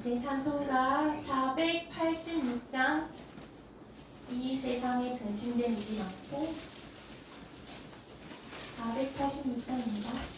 이제 찬송가 486장 이 세상에 근심된 일이 많고 486장입니다.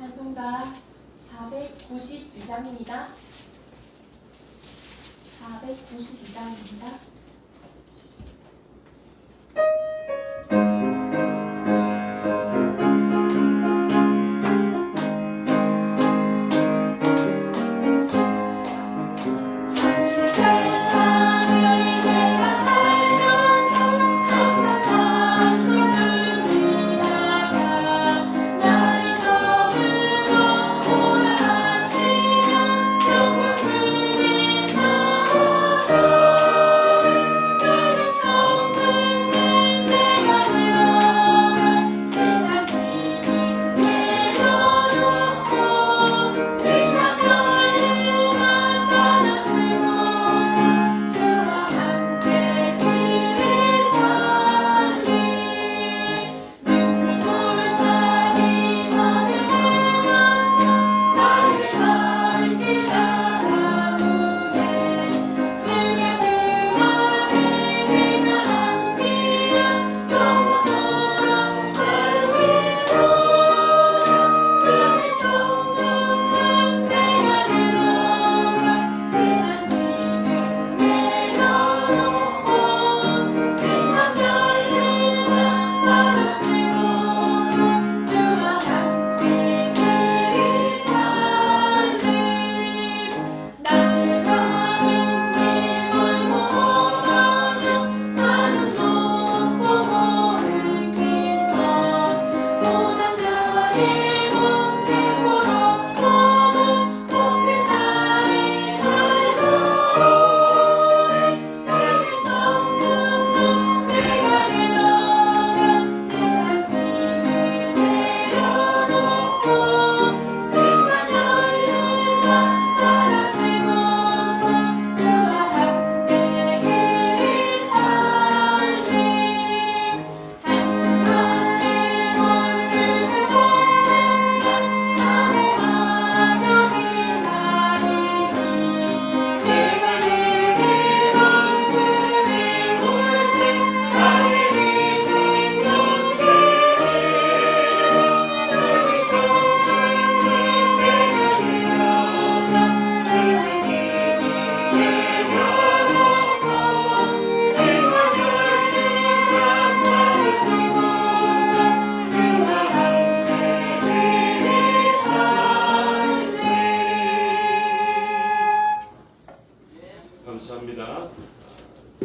찬송가 492장입니다. 492장입니다.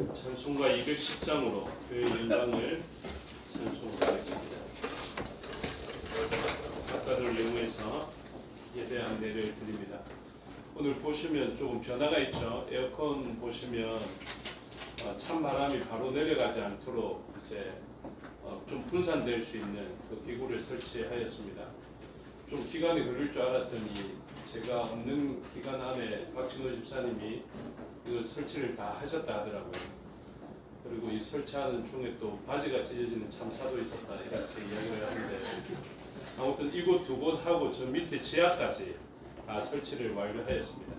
찬송가 210장으로 교회 영광을 찬송하겠습니다. 작가들을 이용해서 예배 안내를 드립니다. 오늘 보시면 조금 변화가 있죠. 에어컨 보시면 찬바람이 바로 내려가지 않도록 이제 좀 분산될 수 있는 그 기구를 설치하였습니다. 좀 기간이 걸릴 줄 알았더니 제가 없는 기간 안에 박진호 집사님이 이걸 설치를 다 하셨다 하더라고요. 그리고 이 설치하는 중에 또 바지가 찢어지는 참사도 있었다 이렇게 이야기를 하는데, 아무튼 이곳 두 곳 하고 저 밑에 지하까지 다 설치를 완료하였습니다.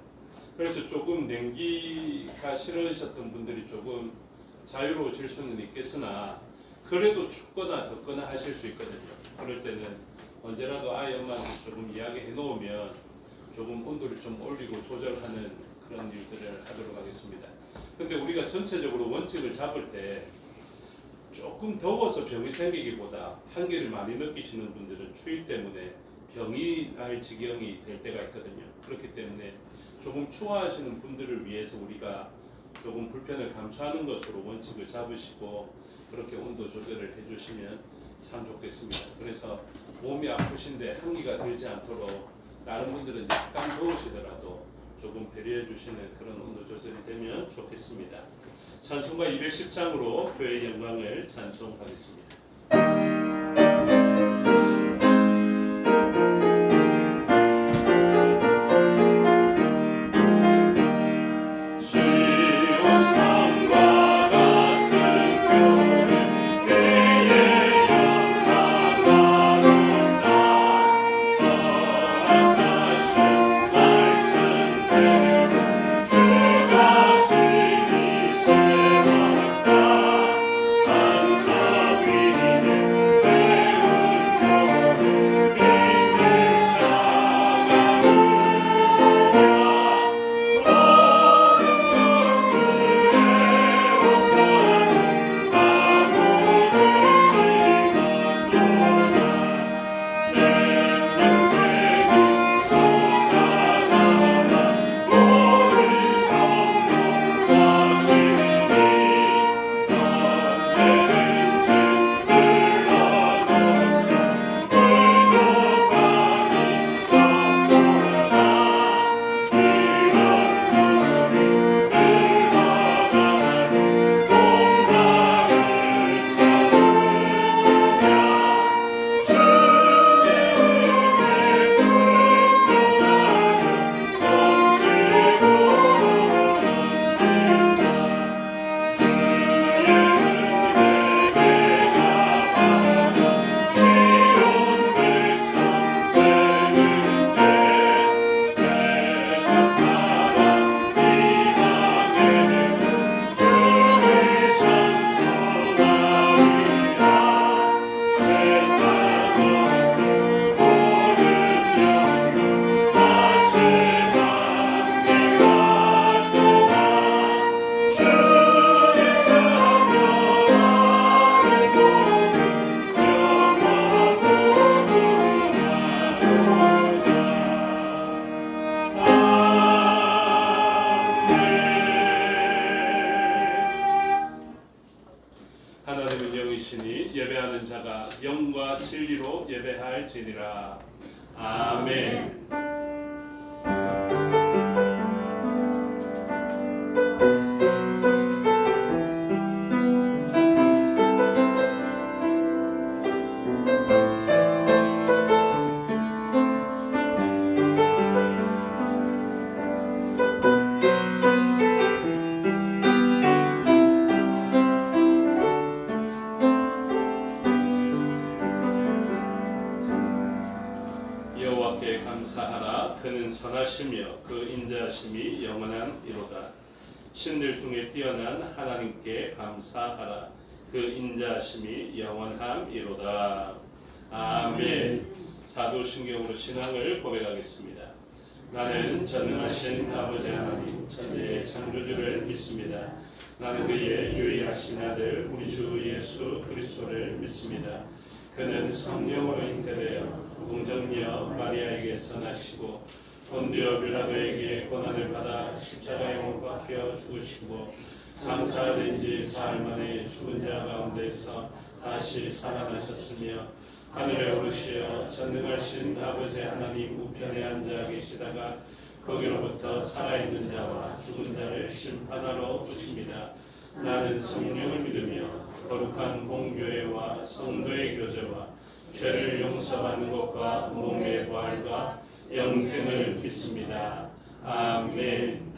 그래서 조금 냉기가 싫으셨던 분들이 조금 자유로워질 수는 있겠으나 그래도 춥거나 덥거나 하실 수 있거든요. 그럴 때는 언제라도 아이 엄마한테 조금 이야기해 놓으면 조금 온도를 좀 올리고 조절하는 그런 일들을 하도록 하겠습니다. 근데 우리가 전체적으로 원칙을 잡을 때 조금 더워서 병이 생기기보다 한기를 많이 느끼시는 분들은 추위 때문에 병이 날 지경이 될 때가 있거든요. 그렇기 때문에 조금 추워하시는 분들을 위해서 우리가 조금 불편을 감수하는 것으로 원칙을 잡으시고 그렇게 온도 조절을 해주시면 참 좋겠습니다. 그래서 몸이 아프신데 한기가 들지 않도록 다른 분들은 약간 더우시더라도 조금 배려해 주시는 그런 온도 조절이 되면 좋겠습니다. 찬송가 210장으로 교회의 영광을 찬송하겠습니다. 하나님은 영이시니 예배하는 자가 영과 진리로 예배할지니라. 아멘. 여호와께 감사하라. 그는 선하시며 그 인자하심이 영원한 이로다. 신들 중에 뛰어난 하나님께 감사하라. 그 인자하심이 영원함이로다. 아멘. 사도신경으로 신앙을 고백하겠습니다. 나는 전능하신 아버지 하나님 천지의 창조주를 믿습니다. 나는 그의 유일하신 아들 우리 주 예수 그리스도를 믿습니다. 그는 성령으로 잉태되어 동정녀 마리아에게서 나시고 본디오 빌라도에게 고난을 받아 십자가에 못 박혀 죽으시고 장사된 지 사흘 만에 죽은 자 가운데서 다시 살아나셨으며 하늘에 오르시어 전능하신 아버지 하나님 우편에 앉아 계시다가 거기로부터 살아있는 자와 죽은 자를 심판하러 오십니다. 나는 성령을 믿으며 거룩한 공교회와 성도의 교제와 죄를 용서받는 것과 몸의 부활과 영생을 믿습니다. 아멘.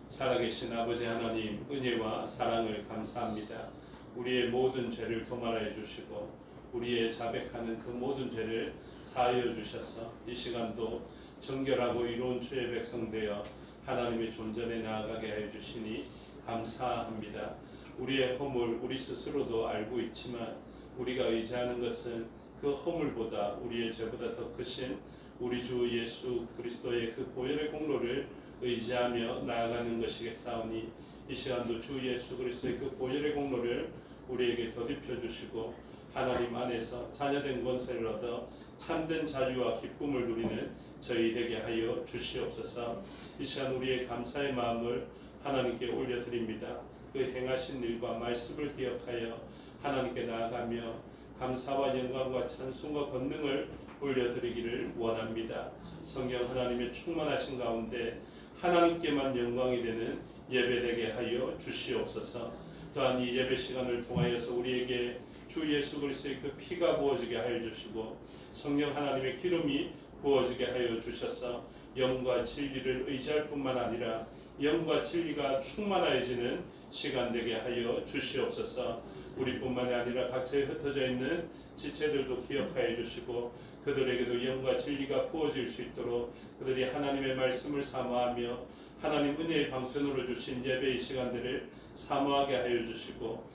살아계신 아버지 하나님 은혜와 사랑을 감사합니다. 우리의 모든 죄를 도말하여 주시고 우리의 자백하는 그 모든 죄를 사하여 주셔서 이 시간도 정결하고 이로운 주의 백성 되어 하나님의 존전에 나아가게 하여 주시니 감사합니다. 우리의 허물 우리 스스로도 알고 있지만 우리가 의지하는 것은 그 허물보다 우리의 죄보다 더 크신 우리 주 예수 그리스도의 그 보혈의 공로를 의지하며 나아가는 것이겠사오니 이 시간도 주 예수 그리스도의 그 보혈의 공로를 우리에게 덧입혀 주시고 하나님 안에서 자녀된 권세를 얻어 참된 자유와 기쁨을 누리는 저희 되게 하여 주시옵소서. 이 시간 우리의 감사의 마음을 하나님께 올려드립니다. 그 행하신 일과 말씀을 기억하여 하나님께 나아가며 감사와 영광과 찬송과 권능을 올려드리기를 원합니다. 성경 하나님의 충만하신 가운데 하나님께만 영광이 되는 예배되게 하여 주시옵소서. 또한 이 예배 시간을 통하여서 우리에게 주 예수 그리스도의 그 피가 부어지게 하여 주시고 성령 하나님의 기름이 부어지게 하여 주셔서 영과 진리를 의지할 뿐만 아니라 영과 진리가 충만해지는 시간 되게 하여 주시옵소서. 우리뿐만이 아니라 각처에 흩어져 있는 지체들도 기억하여 주시고 그들에게도 영과 진리가 부어질 수 있도록 그들이 하나님의 말씀을 사모하며 하나님 은혜의 방편으로 주신 예배의 시간들을 사모하게 하여 주시고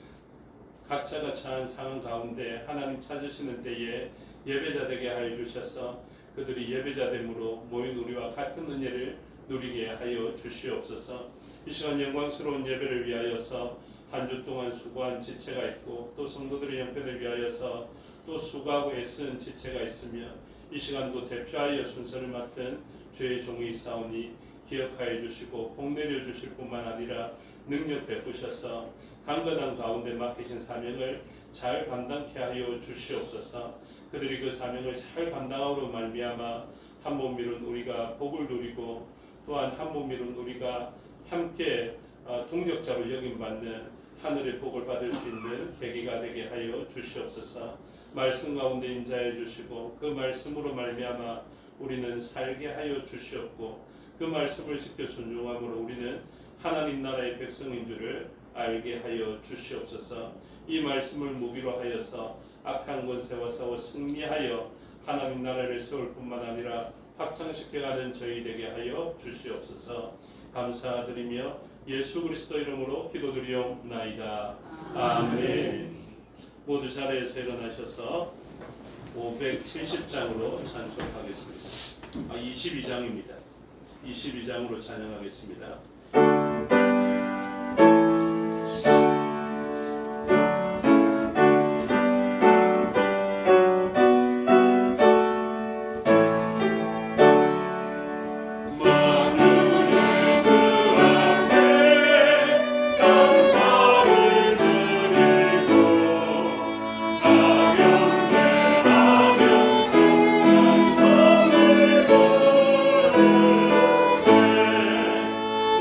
각자가 처한 상황 가운데 하나님 찾으시는 때에 예배자 되게 하여 주셔서 그들이 예배자됨으로 모인 우리와 같은 은혜를 누리게 하여 주시옵소서. 이 시간 영광스러운 예배를 위하여서 한 주 동안 수고한 지체가 있고 또 성도들의 형편을 위하여서 또 수고하고 애쓴 지체가 있으며 이 시간도 대표하여 순서를 맡은 주의 종이 있사오니 기억하여 주시고 복 내려 주실 뿐만 아니라 능력 베푸셔서 강건한 가운데 맡기신 사명을 잘 감당케 하여 주시옵소서. 그들이 그 사명을 잘 감당함으로 말미암아 한 몸 이룬 우리가 복을 누리고 또한 한 몸 이룬 우리가 함께 동력자로 여김받는 하늘의 복을 받을 수 있는 계기가 되게 하여 주시옵소서. 말씀 가운데 임자해 주시고 그 말씀으로 말미암아 우리는 살게 하여 주시옵고 그 말씀을 지켜 순종함으로 우리는 하나님 나라의 백성인 줄을 알게 하여 주시옵소서. 이 말씀을 무기로 하여서 악한 권세와 싸워 승리하여 하나님 나라를 세울 뿐만 아니라 확장시켜가는 저희 되게 하여 주시옵소서. 감사드리며 예수 그리스도 이름으로 기도드리옵나이다. 아멘. 모두 자리에서 일어나셔서 570장으로 찬송하겠습니다. 22장입니다. 22장으로 찬양하겠습니다.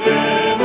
내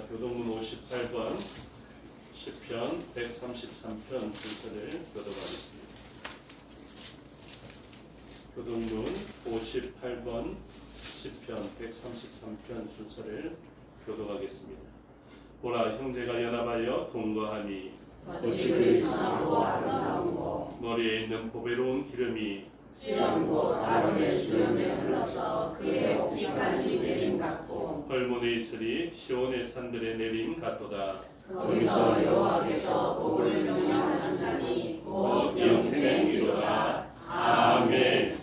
교동문 58번, 시편 133편 순서를 교독하겠습니다. 교동문 58번, 시편 133편 순서를 교독하겠습니다. 보라, 형제가 연합하여 동거하니 거짓을 선하고 아름다운 머리에 있는 보배로운 기름이 수염고 아론의 수염에 흘러서 그의 옷깃까지 내림 같고 헐몬에 있으리 시온의 산들에 내림 같도다. 거기서 여호와께서 복을 명령하시나니 곧 영생이로다. 아멘.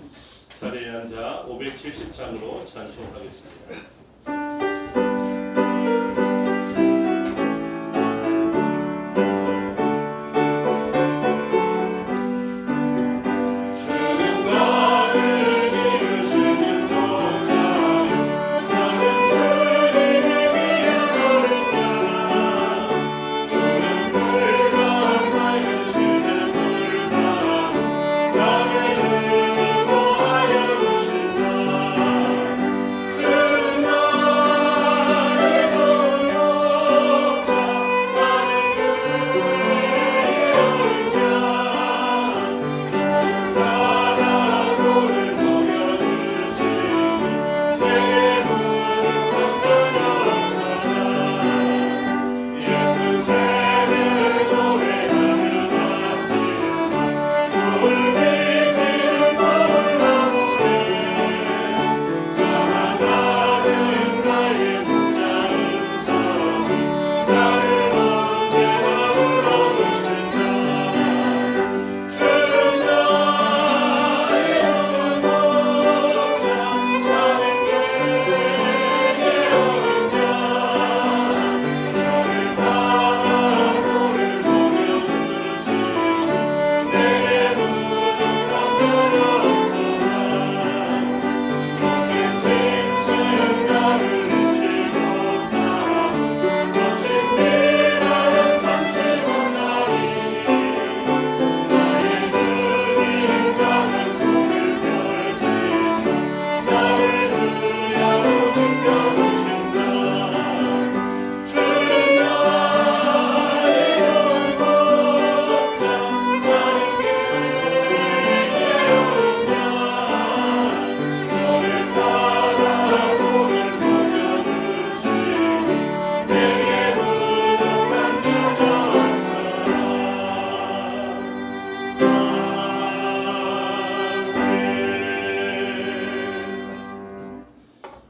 자리에 앉아 570장으로 찬송하겠습니다.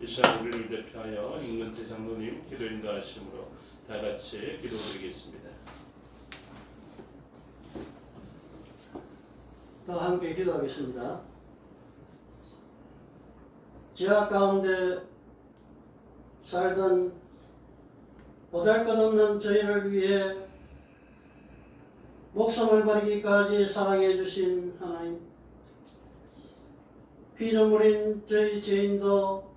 이 시간 우리를 대표하여 임근태 장로님 기도 인도하심으로 다 같이 기도드리겠습니다. 다 함께 기도하겠습니다. 지하 가운데 살던 보잘것없는 저희를 위해 목숨을 버리기까지 사랑해 주신 하나님, 피조물인 저희 죄인도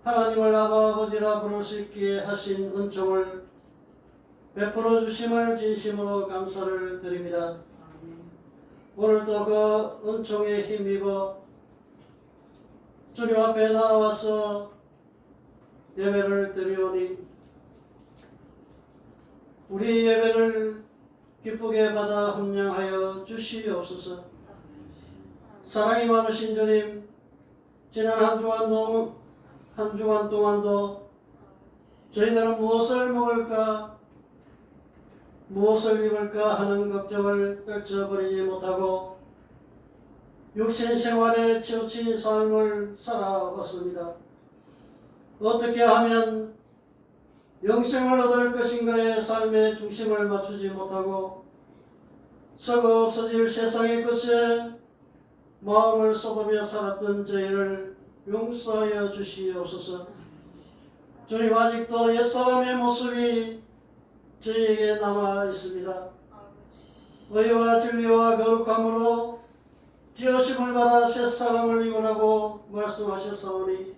하나님을 아버지라 부를 수 있게 하신 은총을 베풀어 주심을 진심으로 감사를 드립니다. 오늘도 그 은총에 힘입어 주님 앞에 나와서 예배를 드리오니 우리 예배를 기쁘게 받아 헌양하여 주시옵소서. 사랑이 많으신 주님, 지난 한 주간 동안도 저희들은 무엇을 먹을까, 무엇을 입을까 하는 걱정을 떨쳐버리지 못하고 육신 생활에 치우친 삶을 살아왔습니다. 어떻게 하면 영생을 얻을 것인가에 삶의 중심을 맞추지 못하고 썩어 없어질 세상의 것에 마음을 쏟으며 살았던 저희를 용서하여 주시옵소서. 주님, 아직도 옛사람의 모습이 저희에게 남아 있습니다. 의와 진리와 거룩함으로 지으심을 받아 새 사람을 입으라고 말씀하셨사오니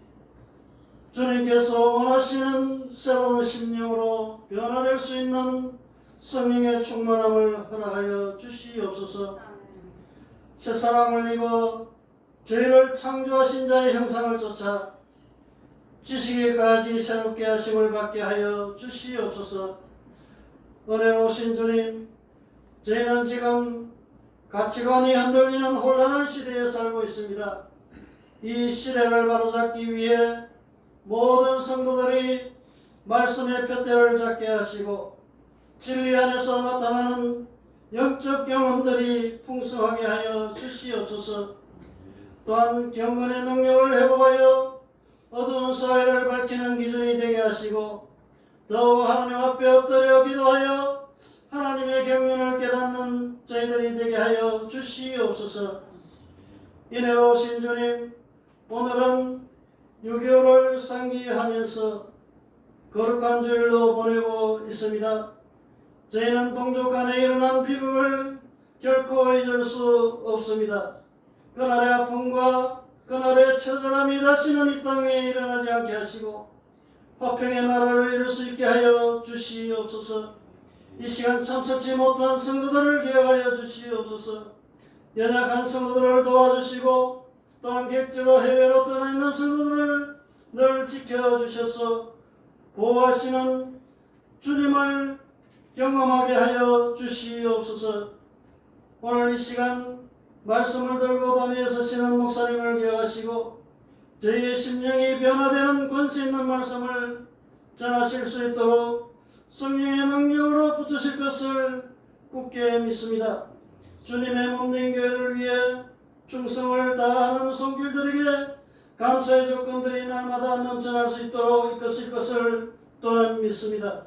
주님께서 원하시는 새로운 심령으로 변화될 수 있는 성령의 충만함을 허락하여 주시옵소서. 새 사람을 입어 저희를 창조하신 자의 형상을 쫓아 지식에까지 새롭게 하심을 받게 하여 주시옵소서. 은혜로우신 주님, 저희는 지금 가치관이 흔들리는 혼란한 시대에 살고 있습니다. 이 시대를 바로잡기 위해 모든 성도들이 말씀의 푯대를 잡게 하시고 진리 안에서 나타나는 영적 경험들이 풍성하게 하여 주시옵소서. 또한 경건의 능력을 회복하여 어두운 사회를 밝히는 기준이 되게 하시고 더욱 하나님 앞에 엎드려 기도하여 하나님의 경륜을 깨닫는 저희들이 되게 하여 주시옵소서. 은혜로우신 주님, 오늘은 6.25를 상기하면서 거룩한 주일로 보내고 있습니다. 저희는 동족 간에 일어난 비극을 결코 잊을 수 없습니다. 그날의 아픔과 그날의 처절함이 다시는 이 땅에 일어나지 않게 하시고 화평의 나라를 이룰 수 있게 하여 주시옵소서. 이 시간 참석지 못한 성도들을 기억하여 주시옵소서. 연약한 성도들을 도와주시고 또한 객지로 해외로 떠나 있는 성도들을 늘 지켜주셔서 보호하시는 주님을 경험하게 하여 주시옵소서. 오늘 이 시간 말씀을 들고 단위에 서시는 목사님을 기억하시고 저희의 심령이 변화되는 권세 있는 말씀을 전하실 수 있도록 성령의 능력으로 붙으실 것을 굳게 믿습니다. 주님의 몸된 교회를 위해 충성을 다하는 손길들에게 감사의 조건들이 날마다 넘쳐날 수 있도록 이끄실 것을 또한 믿습니다.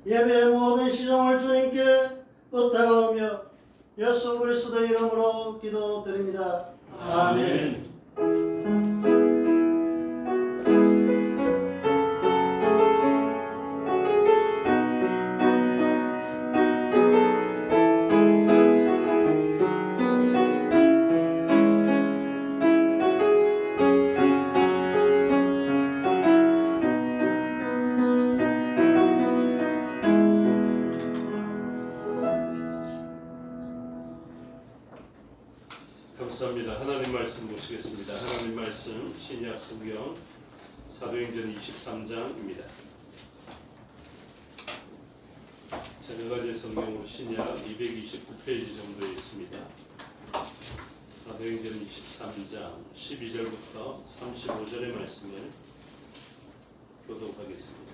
예배의 모든 시종을 주님께 부탁하오며 예수 그리스도의 이름으로 기도드립니다. 아멘. 감사합니다. 하나님 말씀 보시겠습니다. 하나님 말씀 신약 성경 사도행전 23장입니다. 제가 가진 성경으로 신약 229페이지 정도에 있습니다. 사도행전 23장 12절부터 35절의 말씀을 교독하겠습니다.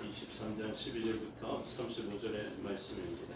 23장 12절부터 35절의 말씀입니다.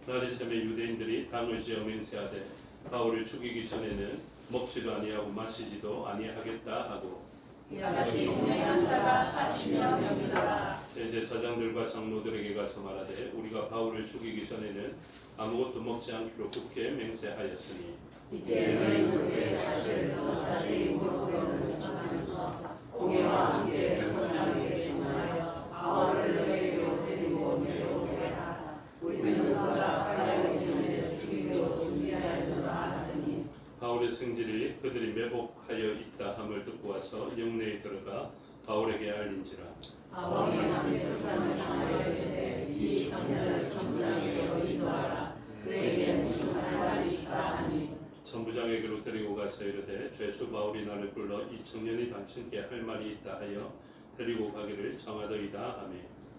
나리샘의 유대인들이 당을 지어 맹세하되 바울을 죽이기 전에는 먹지도 아니하고 마시지도 아니하겠다 하고 이같이 운행한 자가 40여 명이더라. 대제사장들과 장로들에게 가서 말하되 우리가 바울을 죽이기 전에는 아무것도 먹지 않기로 굳게 맹세하였으니 이제 너희는 그 사실을 더 자세히 물어보려는 전하면서 공회와 함께 성장에게 전하여 바울을 너희에게로 데리고 내려오게 하라. 우리는 그가 가려기 전에 죽이기로 준비하였노라 하더니 바울의 생질이 그들이 매복하여 있다 함을 듣고 와서 영내에 들어가 바울에게 알린지라. 바울이 함께 불담을 전하여 이르되 이 청년을 천부장에게로 인도하라. 그에게 무슨 할 말이 있다 하니 천부장에게로 데리고 가서 이르되 죄수 바울이 나를 불러 이 청년이 당신께 할 말이 있다 하여 데리고 가기를 정하더이다 하며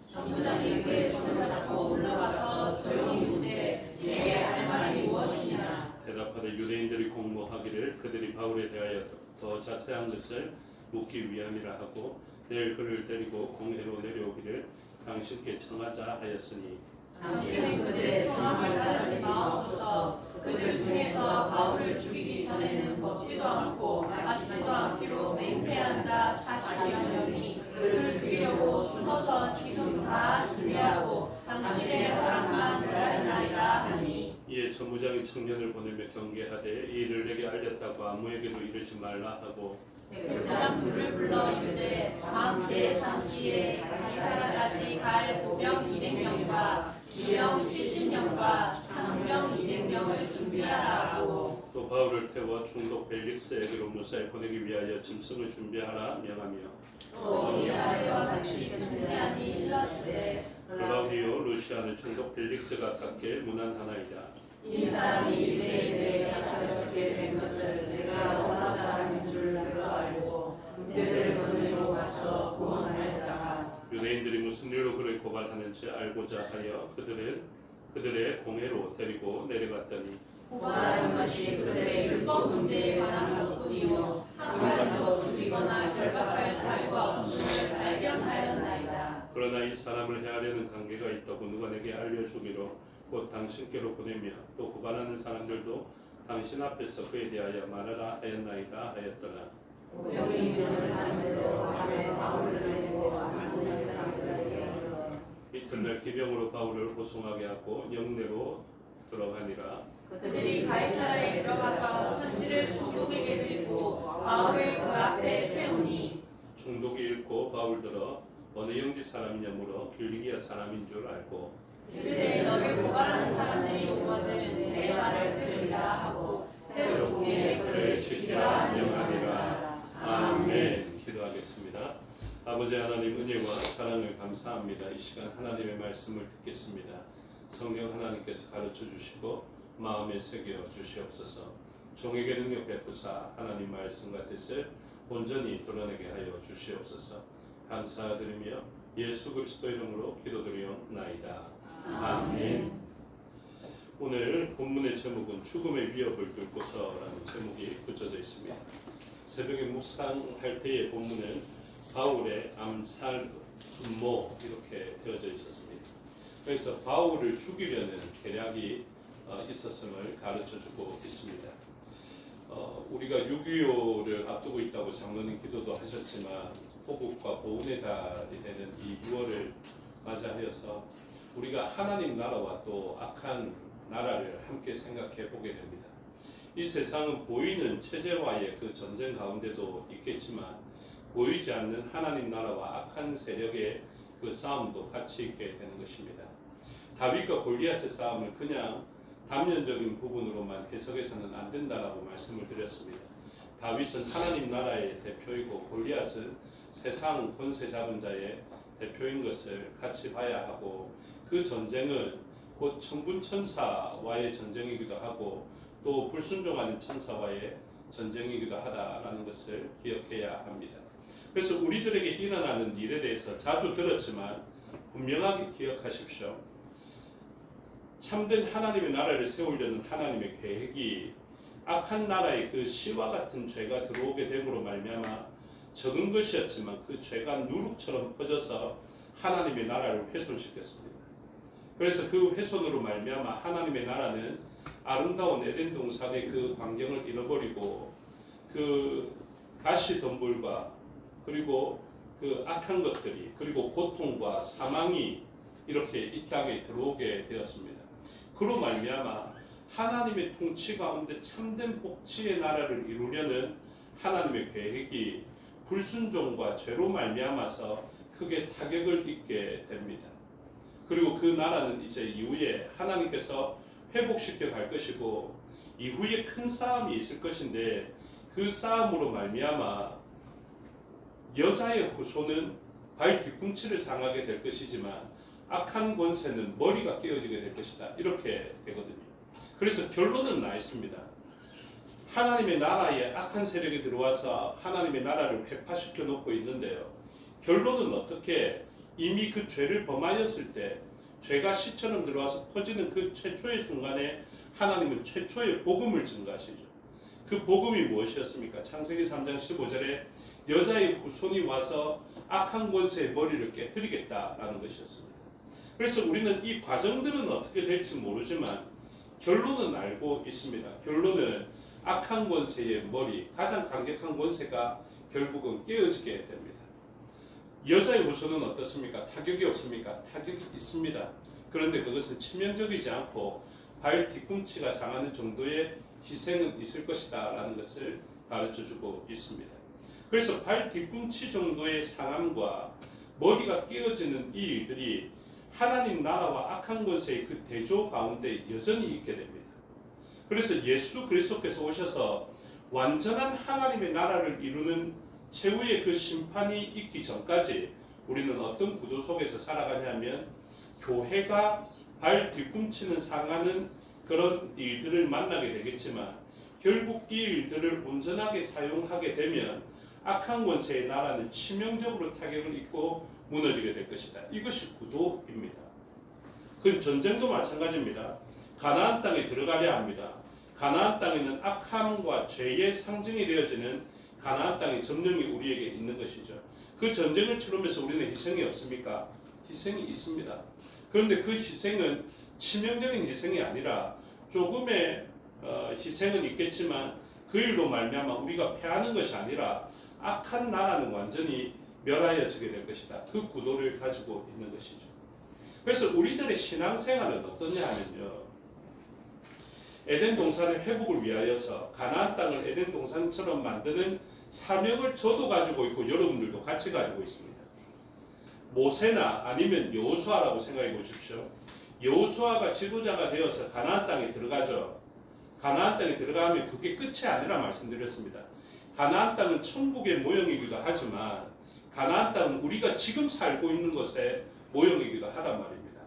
천부장이 그의 손을 잡고 올라가서 조용히 묻되 내게 할 말이 무엇이냐. 대답하되 유대인들이 공모하기를 그들이 바울에 대하여 더 자세한 것을 묻기 위함이라 하고 내일 그를 데리고 공회로 내려오기를 당신께 청하자 하였으니 당신은 그들의 성함을 가르치지 마옵소서. 그들 중에서 바울을 죽이기 전에는 먹지도 않고 마시지도 않기로 맹세한 자 40여 명이 그를 죽이려고 숨어서 지금 다 준비하고 당신의 허락만 기다리나이다 하니 이에 천부장이 청년을 보내며 경계하되 이 일을 내게 알렸다고 아무에게도 이르지 말라 하고 백부장 둘을 불러 이르되 다음 제 3시에 가이사라까지 갈 보병 200명과 기병 70명과 장병 200명을 준비하라 하고 또 바울을 태워 총독 벨릭스에게로 무사히 보내기 위하여 짐승을 준비하라 명하며 또 이하에와 같이 등대하니 일렀으되 클라우디오 루시아는 총독 벨릭스가 각게 문안하나이다. 이 사람이 유대에 대해 잡혀졌게 된 것을 내가 로마 사람인 줄 내가 알고 유대를 거느리고 가서 구원하였다가 유대인들이 무슨 일로 그를 고발하는지 알고자 하여 그들의 공회로 데리고 내려갔더니 고발하는 것이 그들의 율법 문제에 관한 것뿐이요 한 가지도 죽이거나 결박할 사유가 없음을 발견하였나이다. 그러나 이 사람을 해하려는 관계가 있다고 누가 내게 알려주기로 곧 당신께로 보내며 또 고발하는 사람들도 당신 앞에서 그에 대하여 말하라 하였나이다 하였더라. 여기는 하는 대로 밤에 바울을 내고 안토니의 사람들에게 이튿날 기병으로 바울을 호송하게 하고 영내로 들어가니라. 그들이 가이사라에 들어가서 편지를 총독에게 드리고 바울을 그 앞에 세우니 총독이 읽고 바울들어 어느 영지 사람이냐 물어 길리기아 사람인 줄 알고 이르되 너를 고발하는 사람들이 오거든 내 말을 들으리라 하고 테르국에 그를 시키라 명하니라. 아멘. 기도하겠습니다. 아버지 하나님 은혜와 사랑을 감사합니다. 이 시간 하나님의 말씀을 듣겠습니다. 성령 하나님께서 가르쳐 주시고 마음에 새겨 주시옵소서. 종에게 능력 베푸사 하나님 말씀과 뜻을 온전히 드러내게 하여 주시옵소서. 감사드리며 예수 그리스도 이름으로 기도드리옵나이다. 아멘. 오늘 본문의 제목은 죽음의 위협을 뚫고서라는 제목이 붙여져 있습니다. 새벽에 묵상할 때의 본문은 바울의 암살 음모 이렇게 되어져 있었습니다. 그래서 바울을 죽이려는 계략이 있었음을 가르쳐주고 있습니다. 우리가 6.25를 앞두고 있다고 장로님 기도도 하셨지만 호국과 보훈의 달이 되는 이 6월을 맞이하여서 우리가 하나님 나라와 또 악한 나라를 함께 생각해 보게 됩니다. 이 세상은 보이는 체제와의 그 전쟁 가운데도 있겠지만 보이지 않는 하나님 나라와 악한 세력의 그 싸움도 같이 있게 되는 것입니다. 다윗과 골리앗의 싸움을 그냥 단면적인 부분으로만 해석해서는 안 된다라고 말씀을 드렸습니다. 다윗은 하나님 나라의 대표이고 골리앗은 세상 권세 잡은 자의 대표인 것을 같이 봐야 하고 그 전쟁은 곧 천군천사와의 전쟁이기도 하고 또 불순종하는 천사와의 전쟁이기도 하다라는 것을 기억해야 합니다. 그래서 우리들에게 일어나는 일에 대해서 자주 들었지만 분명하게 기억하십시오. 참된 하나님의 나라를 세우려는 하나님의 계획이 악한 나라의 그 시와 같은 죄가 들어오게 됨으로 말미암아 적은 것이었지만 그 죄가 누룩처럼 퍼져서 하나님의 나라를 훼손시켰습니다. 그래서 그 훼손으로 말미암아 하나님의 나라는 아름다운 에덴 동산의 그 광경을 잃어버리고 그 가시덤불과 그리고 그 악한 것들이 그리고 고통과 사망이 이렇게 이 땅에 들어오게 되었습니다. 그로 말미암아 하나님의 통치 가운데 참된 복지의 나라를 이루려는 하나님의 계획이 불순종과 죄로 말미암아서 크게 타격을 입게 됩니다. 그리고 그 나라는 이제 이후에 하나님께서 회복시켜 갈 것이고 이후에 큰 싸움이 있을 것인데 그 싸움으로 말미암아 여자의 후손은 발 뒤꿈치를 상하게 될 것이지만 악한 권세는 머리가 깨어지게 될 것이다. 이렇게 되거든요. 그래서 결론은 나 있습니다. 하나님의 나라에 악한 세력이 들어와서 하나님의 나라를 회파시켜 놓고 있는데요. 결론은 어떻게 이미 그 죄를 범하였을 때 죄가 씨처럼 들어와서 퍼지는 그 최초의 순간에 하나님은 최초의 복음을 증가하시죠. 그 복음이 무엇이었습니까? 창세기 3장 15절에 여자의 후손이 와서 악한 권세의 머리를 깨뜨리겠다라는 것이었습니다. 그래서 우리는 이 과정들은 어떻게 될지 모르지만 결론은 알고 있습니다. 결론은 악한 권세의 머리, 가장 강력한 권세가 결국은 깨어지게 됩니다. 여자의 후손은 어떻습니까? 타격이 없습니까? 타격이 있습니다. 그런데 그것은 치명적이지 않고 발 뒤꿈치가 상하는 정도의 희생은 있을 것이다 라는 것을 가르쳐주고 있습니다. 그래서 발 뒤꿈치 정도의 상함과 머리가 깨어지는 이 일들이 하나님 나라와 악한 권세의 그 대조 가운데 여전히 있게 됩니다. 그래서 예수 그리스도께서 오셔서 완전한 하나님의 나라를 이루는 최후의 그 심판이 있기 전까지 우리는 어떤 구도 속에서 살아가냐면 교회가 발 뒤꿈치는 상하는 그런 일들을 만나게 되겠지만 결국 이 일들을 온전하게 사용하게 되면 악한 권세의 나라는 치명적으로 타격을 입고 무너지게 될 것이다. 이것이 구도입니다. 그 전쟁도 마찬가지입니다. 가나안 땅에 들어가려 합니다. 가나안 땅에는 악함과 죄의 상징이 되어지는 가나안 땅의 점령이 우리에게 있는 것이죠. 그 전쟁을 치르면서 우리는 희생이 없습니까? 희생이 있습니다. 그런데 그 희생은 치명적인 희생이 아니라 조금의 희생은 있겠지만 그 일로 말미암아 우리가 패하는 것이 아니라 악한 나라는 완전히 멸하여지게 될 것이다. 그 구도를 가지고 있는 것이죠. 그래서 우리들의 신앙생활은 어떠냐 하면요. 에덴 동산의 회복을 위하여서 가나안 땅을 에덴 동산처럼 만드는 사명을 저도 가지고 있고 여러분들도 같이 가지고 있습니다. 모세나 아니면 여호수아라고 생각해 보십시오. 여호수아가 지도자가 되어서 가나안 땅에 들어가죠. 가나안 땅에 들어가면 그게 끝이 아니라 말씀드렸습니다. 가나안 땅은 천국의 모형이기도 하지만 가나안 땅은 우리가 지금 살고 있는 것의 모형이기도 하단 말입니다.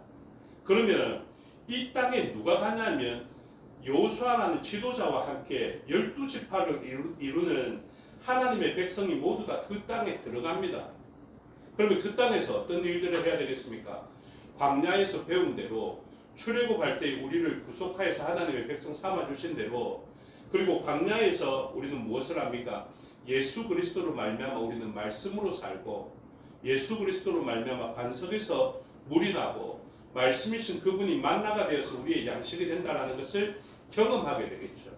그러면 이 땅에 누가 가냐면 여호수아라는 지도자와 함께 12지파를 이루는 하나님의 백성이 모두 다 그 땅에 들어갑니다. 그러면 그 땅에서 어떤 일들을 해야 되겠습니까? 광야에서 배운 대로 출애굽할 때 우리를 구속하여서 하나님의 백성 삼아 주신 대로 그리고 광야에서 우리는 무엇을 합니까? 예수 그리스도로 말미암아 우리는 말씀으로 살고 예수 그리스도로 말미암아 반석에서 물이 나고 말씀이신 그분이 만나가 되어서 우리의 양식이 된다라는 것을 경험하게 되겠죠.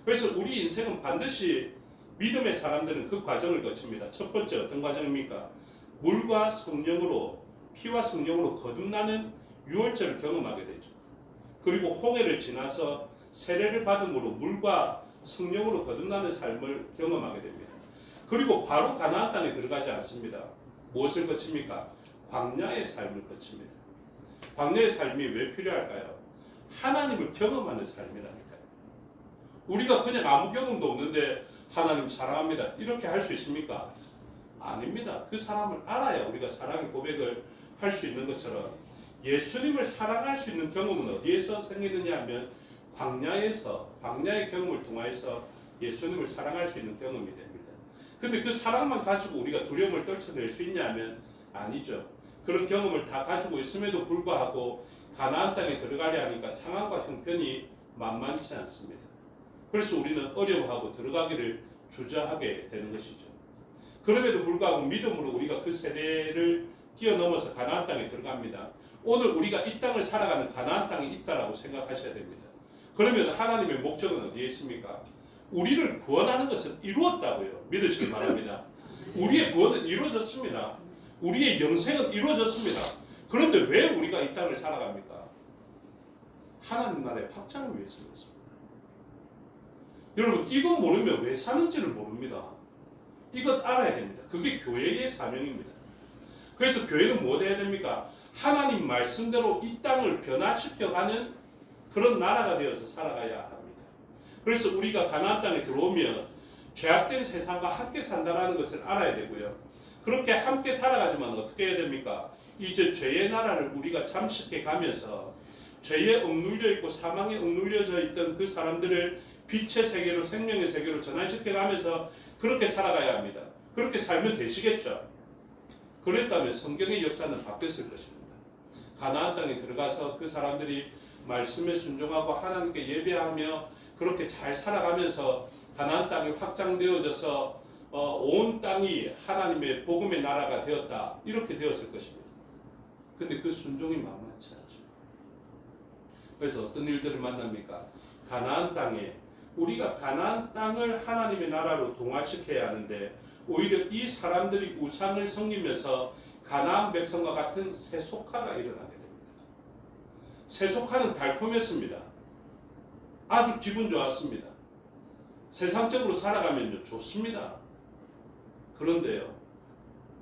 그래서 우리 인생은 반드시 믿음의 사람들은 그 과정을 거칩니다. 첫 번째 어떤 과정입니까? 물과 성령으로 피와 성령으로 거듭나는 유월절을 경험하게 되죠. 그리고 홍해를 지나서 세례를 받음으로 물과 성령으로 거듭나는 삶을 경험하게 됩니다. 그리고 바로 가나안 땅에 들어가지 않습니다. 무엇을 거칩니까? 광야의 삶을 거칩니다. 광야의 삶이 왜 필요할까요? 하나님을 경험하는 삶이라니까요. 우리가 그냥 아무 경험도 없는데 하나님 사랑합니다 이렇게 할 수 있습니까? 아닙니다. 그 사람을 알아야 우리가 사랑의 고백을 할 수 있는 것처럼 예수님을 사랑할 수 있는 경험은 어디에서 생기느냐 하면 광야의 경험을 통하여서 예수님을 사랑할 수 있는 경험이 됩니다. 근데 그 사랑만 가지고 우리가 두려움을 떨쳐낼 수 있냐 하면 아니죠. 그런 경험을 다 가지고 있음에도 불구하고 가나안 땅에 들어가려 하니까 상황과 형편이 만만치 않습니다. 그래서 우리는 어려워하고 들어가기를 주저하게 되는 것이죠. 그럼에도 불구하고 믿음으로 우리가 그 세대를 뛰어넘어서 가나안 땅에 들어갑니다. 오늘 우리가 이 땅을 살아가는 가나안 땅이 있다라고 생각하셔야 됩니다. 그러면 하나님의 목적은 어디에 있습니까? 우리를 구원하는 것은 이루었다고요. 믿으시기 바랍니다. 우리의 구원은 이루어졌습니다. 우리의 영생은 이루어졌습니다. 그런데 왜 우리가 이 땅을 살아갑니까? 하나님 나라의 확장을 위해서 그렇습니다. 여러분 이거 모르면 왜 사는지를 모릅니다. 이것 알아야 됩니다. 그게 교회의 사명입니다. 그래서 교회는 뭐 해야 됩니까? 하나님 말씀대로 이 땅을 변화시켜가는 그런 나라가 되어서 살아가야 합니다. 그래서 우리가 가나안 땅에 들어오면 죄악된 세상과 함께 산다는 것을 알아야 되고요. 그렇게 함께 살아가지만 어떻게 해야 됩니까? 이제 죄의 나라를 우리가 잠식해 가면서 죄에 억눌려 있고 사망에 억눌려져 있던 그 사람들을 빛의 세계로 생명의 세계로 전환시켜 가면서 그렇게 살아가야 합니다. 그렇게 살면 되시겠죠? 그랬다면 성경의 역사는 바뀌었을 것입니다. 가나안 땅에 들어가서 그 사람들이 말씀에 순종하고 하나님께 예배하며 그렇게 잘 살아가면서 가나안 땅이 확장되어져서 온 땅이 하나님의 복음의 나라가 되었다. 이렇게 되었을 것입니다. 근데 그 순종이 만만치 않죠. 그래서 어떤 일들을 만납니까? 가나안 땅에 우리가 가나안 땅을 하나님의 나라로 동화시켜야 하는데 오히려 이 사람들이 우상을 섬기면서 가나안 백성과 같은 세속화가 일어나게 됩니다. 세속화는 달콤했습니다. 아주 기분 좋았습니다. 세상적으로 살아가면요 좋습니다. 그런데요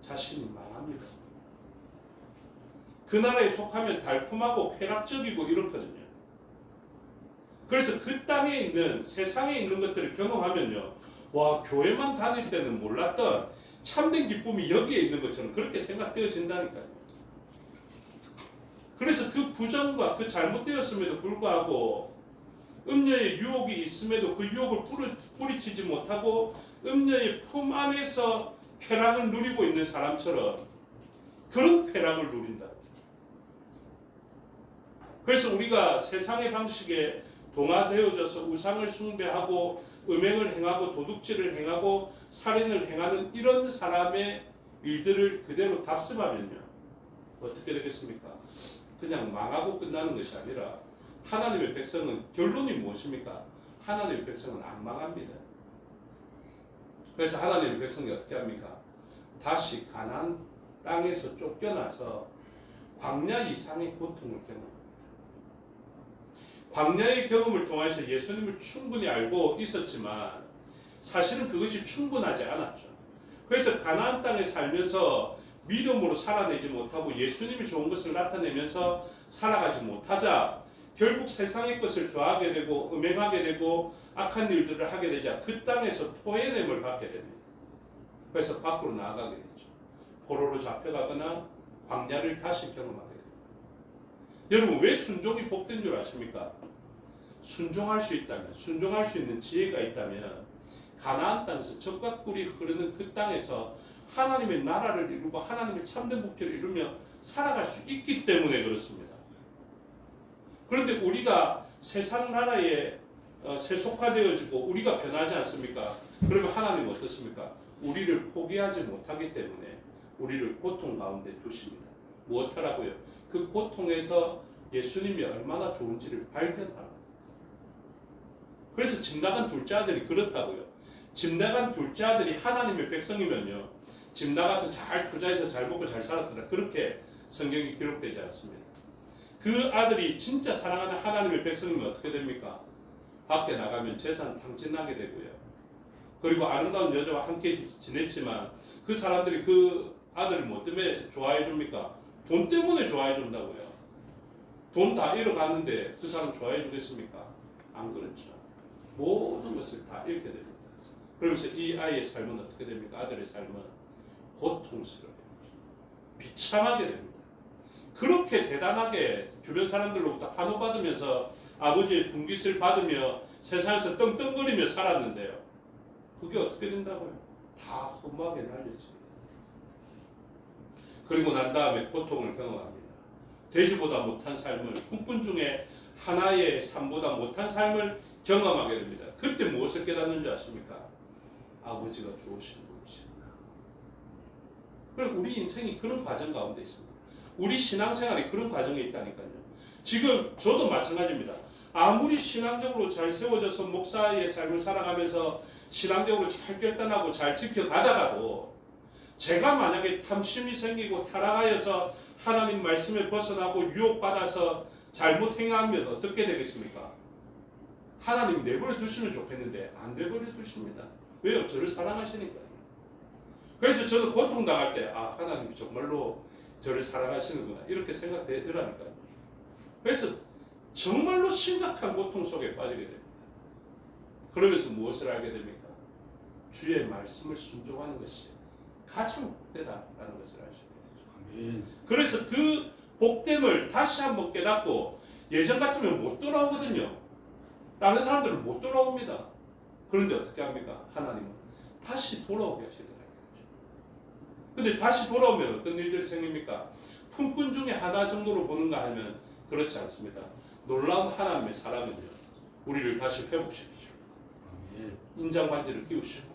자신이 망합니다. 그 나라에 속하면 달콤하고 쾌락적이고 이렇거든요. 그래서 그 땅에 있는 세상에 있는 것들을 경험하면요 와 교회만 다닐 때는 몰랐던 참된 기쁨이 여기에 있는 것처럼 그렇게 생각되어진다니까요. 그래서 그 부정과 그 잘못되었음에도 불구하고 음녀의 유혹이 있음에도 그 유혹을 뿌리치지 못하고 음녀의 품 안에서 쾌락을 누리고 있는 사람처럼 그런 쾌락을 누린다. 그래서 우리가 세상의 방식에 동화되어져서 우상을 숭배하고 음행을 행하고 도둑질을 행하고 살인을 행하는 이런 사람의 일들을 그대로 답습하면요, 어떻게 되겠습니까? 그냥 망하고 끝나는 것이 아니라 하나님의 백성은 결론이 무엇입니까? 하나님의 백성은 안 망합니다. 그래서 하나님의 백성이 어떻게 합니까? 다시 가나안 땅에서 쫓겨나서 광야 이상의 고통을 경험합니다. 광야의 경험을 통해서 예수님을 충분히 알고 있었지만 사실은 그것이 충분하지 않았죠. 그래서 가나안 땅에 살면서 믿음으로 살아내지 못하고 예수님이 좋은 것을 나타내면서 살아가지 못하자 결국 세상의 것을 좋아하게 되고 음행하게 되고 악한 일들을 하게 되자 그 땅에서 토해냄을 받게 됩니다. 그래서 밖으로 나아가게 되죠. 포로로 잡혀가거나 광야를 다시 경험하게 됩니다. 여러분, 왜 순종이 복된 줄 아십니까? 순종할 수 있다면, 순종할 수 있는 지혜가 있다면 가나안 땅에서 젖과 꿀이 흐르는 그 땅에서 하나님의 나라를 이루고 하나님의 참된 목표를 이루며 살아갈 수 있기 때문에 그렇습니다. 그런데 우리가 세상 나라에 세속화되어지고 우리가 변하지 않습니까? 그러면 하나님은 어떻습니까? 우리를 포기하지 못하기 때문에 우리를 고통 가운데 두십니다. 무엇하라고요? 그 고통에서 예수님이 얼마나 좋은지를 발견하라. 그래서 집 나간 둘째 아들이 그렇다고요. 집 나간 둘째 아들이 하나님의 백성이면요, 집 나가서 잘 투자해서 잘 먹고 잘 살았더라, 그렇게 성경이 기록되지 않습니다. 그 아들이 진짜 사랑하는 하나님의 백성이면 어떻게 됩니까? 밖에 나가면 재산 탕진하게 되고요. 그리고 아름다운 여자와 함께 지냈지만 그 사람들이 그 아들을 뭐 때문에 좋아해 줍니까? 돈 때문에 좋아해 준다고요. 돈 다 잃어가는데 그 사람 좋아해 주겠습니까? 안 그렇죠. 모든 것을 다 잃게 됩니다. 그러면서 이 아이의 삶은 어떻게 됩니까? 아들의 삶은 고통스러워요. 비참하게 됩니다. 그렇게 대단하게 주변 사람들로부터 환호받으면서 아버지의 분깃을 받으며 세상에서 떵떵거리며 살았는데요, 그게 어떻게 된다고요? 다 험하게 날려집니다. 그리고 난 다음에 고통을 경험합니다. 돼지보다 못한 삶을, 꿈꾼 중에 하나의 삶보다 못한 삶을 경험하게 됩니다. 그때 무엇을 깨닫는지 아십니까? 아버지가 좋으신 분이십니다. 그리고 우리 인생이 그런 과정 가운데 있습니다. 우리 신앙생활이 그런 과정에 있다니까요. 지금 저도 마찬가지입니다. 아무리 신앙적으로 잘 세워져서 목사의 삶을 살아가면서 신앙적으로 잘 결단하고 잘 지켜가다가도 제가 만약에 탐심이 생기고 타락하여서 하나님 말씀에 벗어나고 유혹받아서 잘못 행하면 어떻게 되겠습니까? 하나님 내버려 두시면 좋겠는데 안 내버려 두십니다. 왜요? 저를 사랑하시니까요. 그래서 저는 고통당할 때 하나님 정말로 저를 사랑하시는구나 이렇게 생각되더라니까요. 그래서 정말로 심각한 고통 속에 빠지게 됩니다. 그러면서 무엇을 알게 됩니까? 주의 말씀을 순종하는 것이 가장 복되다라는 것을 알 수 있게 되죠. 그래서 그 복됨을 다시 한번 깨닫고 예전 같으면 못 돌아오거든요. 다른 사람들은 못 돌아옵니다. 그런데 어떻게 합니까? 하나님은 다시 돌아오게 하시더라고요. 근데 다시 돌아오면 어떤 일들이 생깁니까? 품꾼 중에 하나 정도로 보는가 하면 그렇지 않습니다. 놀라운 하나님의 사랑은요, 우리를 다시 회복시키시고 인장 반지를 끼우시고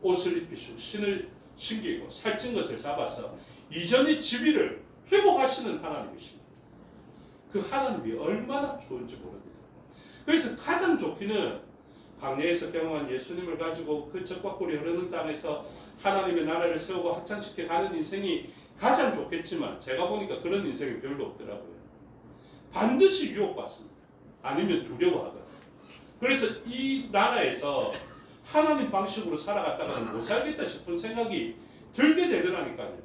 옷을 입히시고 신을 신기고 살찐 것을 잡아서 이전의 지위를 회복하시는 하나님이십니다. 그 하나님이 얼마나 좋은지 모릅니다. 그래서 가장 좋기는 광야에서 경험한 예수님을 가지고 그 젖과 꿀이 흐르는 땅에서 하나님의 나라를 세우고 확장시켜 가는 인생이 가장 좋겠지만 제가 보니까 그런 인생이 별로 없더라고요. 반드시 유혹받습니다. 아니면 두려워하거든요. 그래서 이 나라에서 하나님 방식으로 살아갔다가는 못 살겠다 싶은 생각이 들게 되더라니까요.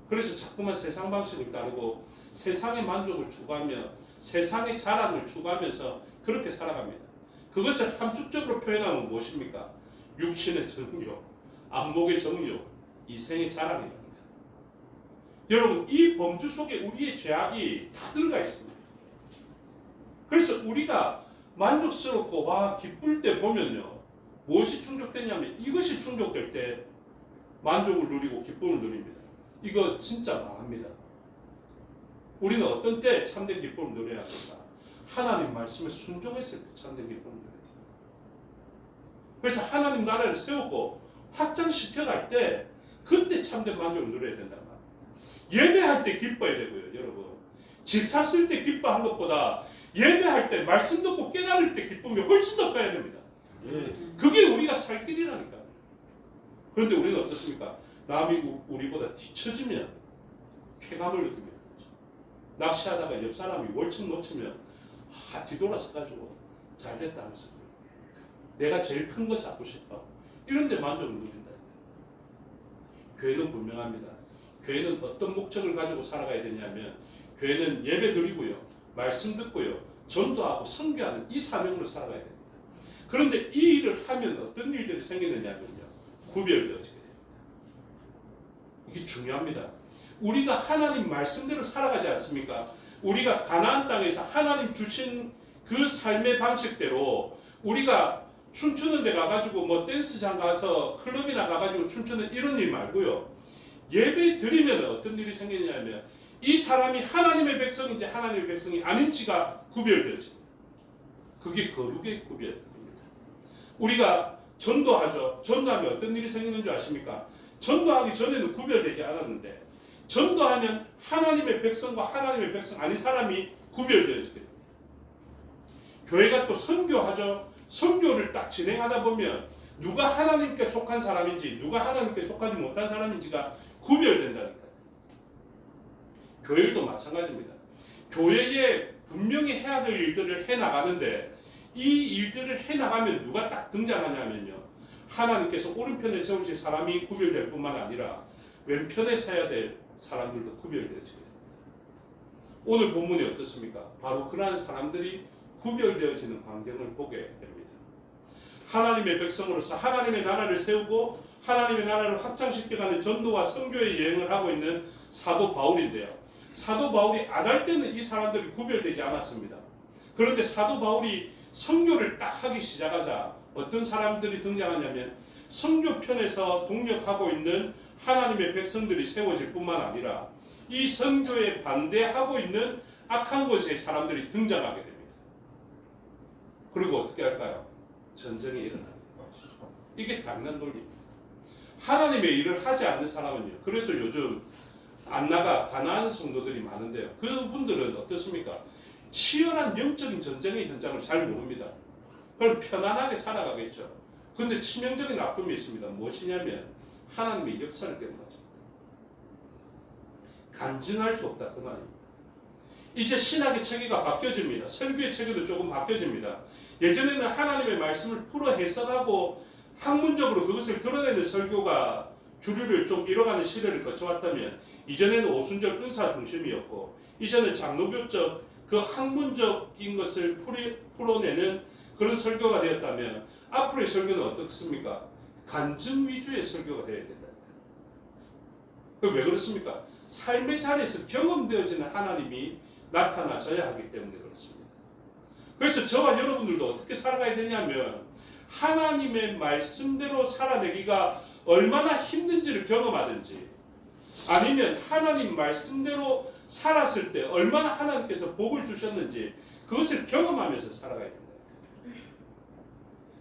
그래서 자꾸만 세상 방식을 따르고 세상의 만족을 추구하며 세상의 자랑을 추구하면서 그렇게 살아갑니다. 그것을 함축적으로 표현하면 무엇입니까? 육신의 정욕, 안목의 정욕, 이생의 자랑입니다. 여러분, 이 범주 속에 우리의 죄악이 다 들어가 있습니다. 그래서 우리가 만족스럽고 와 기쁠 때 보면요. 무엇이 충족되냐면 이것이 충족될 때 만족을 누리고 기쁨을 누립니다. 이거 진짜 망합니다. 우리는 어떤 때 참된 기쁨을 누려야 합니까? 하나님 말씀에 순종했을 때 참된 기쁨을 누려야 돼요. 그래서 하나님 나라를 세우고 확장시켜갈 때 그때 참된 만족을 누려야 된단 말이에요. 예배할 때 기뻐야 되고요, 여러분. 집 샀을 때 기뻐한 것보다 예배할 때 말씀 듣고 깨달을 때 기쁨이 훨씬 더 커야 됩니다. 그게 우리가 살 길이라니까. 그런데 우리는 어떻습니까? 남이 우리보다 뒤처지면 쾌감을 느낍니다. 낚시하다가 옆 사람이 월척 놓치면 뒤돌아서 가지고 잘 됐다 하면서 내가 제일 큰 거 잡고 싶어. 이런데 만족을 누린다. 교회는 분명합니다. 교회는 어떤 목적을 가지고 살아가야 되냐면 교회는 예배 드리고요, 말씀 듣고요, 전도하고 선교하는 이 사명으로 살아가야 됩니다. 그런데 이 일을 하면 어떤 일들이 생기느냐면요, 구별되어지게 됩니다. 이게 중요합니다. 우리가 하나님 말씀대로 살아가지 않습니까? 우리가 가나안 땅에서 하나님 주신 그 삶의 방식대로 우리가 춤추는 데 가가지고 뭐 댄스장 가서 클럽이나 가가지고 춤추는 이런 일 말고요. 예배 드리면 어떤 일이 생기냐면 이 사람이 하나님의 백성인지 하나님의 백성이 아닌지가 구별되어집니다. 그게 거룩의 구별입니다. 우리가 전도하죠. 전도하면 어떤 일이 생기는 줄 아십니까? 전도하기 전에는 구별되지 않았는데 전도하면 하나님의 백성과 하나님의 백성 아닌 사람이 구별되어지게 됩니다. 교회가 또 선교하죠. 선교를 딱 진행하다 보면 누가 하나님께 속한 사람인지 누가 하나님께 속하지 못한 사람인지가 구별된다니까요. 교회도 마찬가지입니다. 교회에 분명히 해야 될 일들을 해나가는데 이 일들을 해나가면 누가 딱 등장하냐면요, 하나님께서 오른편에 세우신 사람이 구별될 뿐만 아니라 왼편에 서야 될 사람들도 구별되어지게 됩니다. 오늘 본문이 어떻습니까? 바로 그러한 사람들이 구별되어지는 광경을 보게 됩니다. 하나님의 백성으로서 하나님의 나라를 세우고 하나님의 나라를 확장시켜가는 전도와 선교의 여행을 하고 있는 사도 바울인데요. 사도 바울이 안 할 때는 이 사람들이 구별되지 않았습니다. 그런데 사도 바울이 선교를 딱 하기 시작하자 어떤 사람들이 등장하냐면 선교편에서 동력하고 있는 하나님의 백성들이 세워질 뿐만 아니라 이 선교에 반대하고 있는 악한 곳의 사람들이 등장하게 됩니다. 그리고 어떻게 할까요? 전쟁이 일어납니다. 이게 당연 논리입니다. 하나님의 일을 하지 않는 사람은요. 그래서 요즘 안 나가 가난한 성도들이 많은데요. 그분들은 어떻습니까? 치열한 영적인 전쟁의 현장을 잘 모릅니다. 그럼 편안하게 살아가겠죠. 그런데 치명적인 아픔이 있습니다. 무엇이냐면 하나님의 역사를 깨닫습니다. 간증할 수 없다 그 말입니다. 이제 신학의 체계가 바뀌어집니다. 설교의 체계도 조금 바뀌어집니다. 예전에는 하나님의 말씀을 풀어 해석하고 학문적으로 그것을 드러내는 설교가 주류를 좀 잃어가는 시대를 거쳐왔다면 이전에는 오순절 은사 중심이었고 이제는 장로교적 그 학문적인 것을 풀어내는 그런 설교가 되었다면 앞으로의 설교는 어떻습니까? 간증 위주의 설교가 되어야 된다. 왜 그렇습니까? 삶의 자리에서 경험되어지는 하나님이 나타나져야 하기 때문에 그렇습니다. 그래서 저와 여러분들도 어떻게 살아가야 되냐면 하나님의 말씀대로 살아내기가 얼마나 힘든지를 경험하든지 아니면 하나님 말씀대로 살았을 때 얼마나 하나님께서 복을 주셨는지 그것을 경험하면서 살아가야 된다.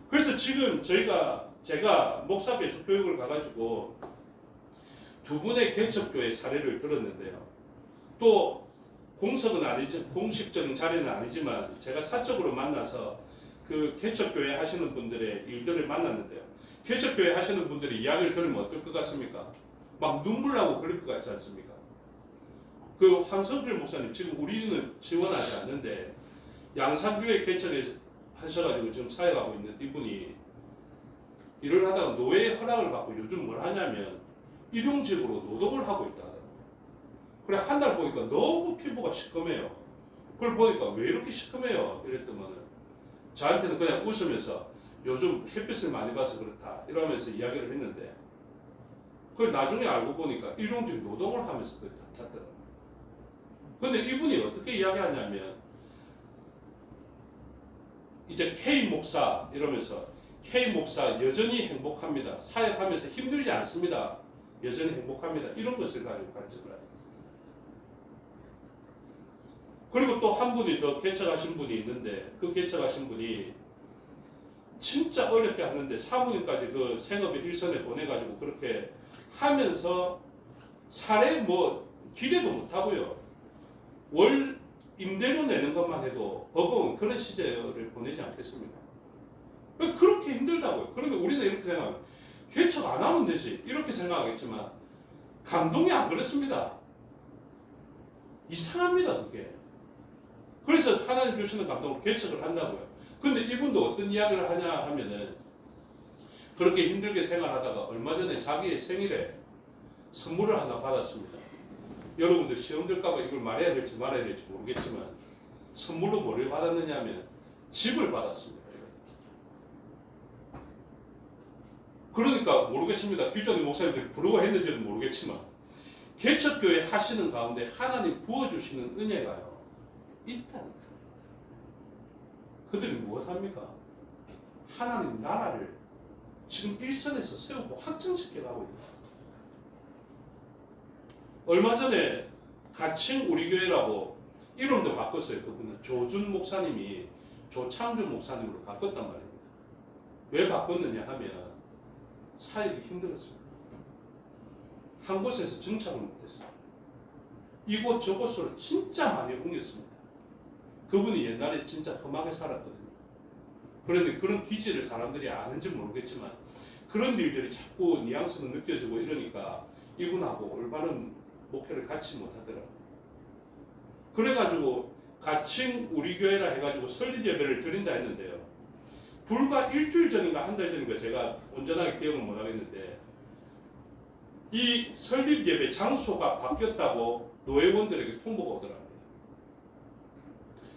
그래서 지금 제가 목사 배수 교육을 가가지고 두 분의 개척교회 사례를 들었는데요. 또 공석은 아니지, 공식적인 자리는 아니지만 제가 사적으로 만나서 그 개척교회 하시는 분들의 일들을 만났는데요. 개척교회 하시는 분들의 이야기를 들으면 어떨 것 같습니까? 막 눈물 나고 그럴 것 같지 않습니까? 그 황성필 목사님 지금 우리는 지원하지 않는데 양산교회 개척에 하셔가지고 지금 사역하고 있는 이분이 일을 하다가 노예 허락을 받고 요즘 뭘 하냐면 일용직으로 노동을 하고 있다 하더라고요. 그래 한 달 보니까 너무 피부가 시커매요. 그걸 보니까 왜 이렇게 시커매요? 이랬더니 저한테는 그냥 웃으면서 요즘 햇빛을 많이 봐서 그렇다 이러면서 이야기를 했는데 그걸 나중에 알고 보니까 일용직 노동을 하면서 그걸 다 탔더라고요. 근데 이분이 어떻게 이야기하냐면 이제 K 목사 이러면서 K 목사 여전히 행복합니다. 사역하면서 힘들지 않습니다. 여전히 행복합니다. 이런 것을 가지고 관점을 해요. 그리고 또 한 분이 더 개척하신 분이 있는데 그 개척하신 분이 진짜 어렵게 하는데 사모님까지 그 생업의 일선에 보내가지고 그렇게 하면서 사례 뭐 기대도 못하고요. 월 임대료 내는 것만 해도 버거운 그런 시절을 보내지 않겠습니까? 그렇게 힘들다고요. 그러면 우리는 이렇게 생각합니다. 개척 안 하면 되지 이렇게 생각하겠지만 감동이 안 그렇습니다. 이상합니다 그게. 그래서 하나님 주시는 감동으로 개척을 한다고요. 근데 이분도 어떤 이야기를 하냐 하면은 그렇게 힘들게 생활하다가 얼마 전에 자기의 생일에 선물을 하나 받았습니다. 여러분들 시험 들까봐 이걸 말해야 될지 말아야 될지 모르겠지만 선물로 뭐를 받았느냐 하면 집을 받았습니다. 그러니까 모르겠습니다. 기존의 목사님들이 부러워했는지는 모르겠지만 개척교회 하시는 가운데 하나님 부어주시는 은혜가요 있다니까. 그들이 무엇합니까? 하나님 나라를 지금 일선에서 세우고 확정시켜 가고 있다. 얼마 전에 가칭 우리 교회라고 이름도 바꿨어요. 그분은 조준 목사님이 조창준 목사님으로 바꿨단 말입니다. 왜 바꿨느냐 하면 사역이 힘들었습니다. 한 곳에서 정착을 못했어요. 이곳 저곳을 진짜 많이 옮겼습니다. 그분이 옛날에 진짜 험하게 살았거든요. 그런데 그런 기질을 사람들이 아는지 모르겠지만 그런 일들이 자꾸 뉘앙스로 느껴지고 이러니까 이분하고 올바른 목표를 갖지 못하더라고요. 그래가지고 가칭 우리 교회라 해가지고 설립 예배를 드린다 했는데요. 불과 일주일 전인가 한 달 전인가 제가 온전하게 기억은 못하겠는데 이 설립 예배 장소가 바뀌었다고 노회원들에게 통보가 오더랍니다.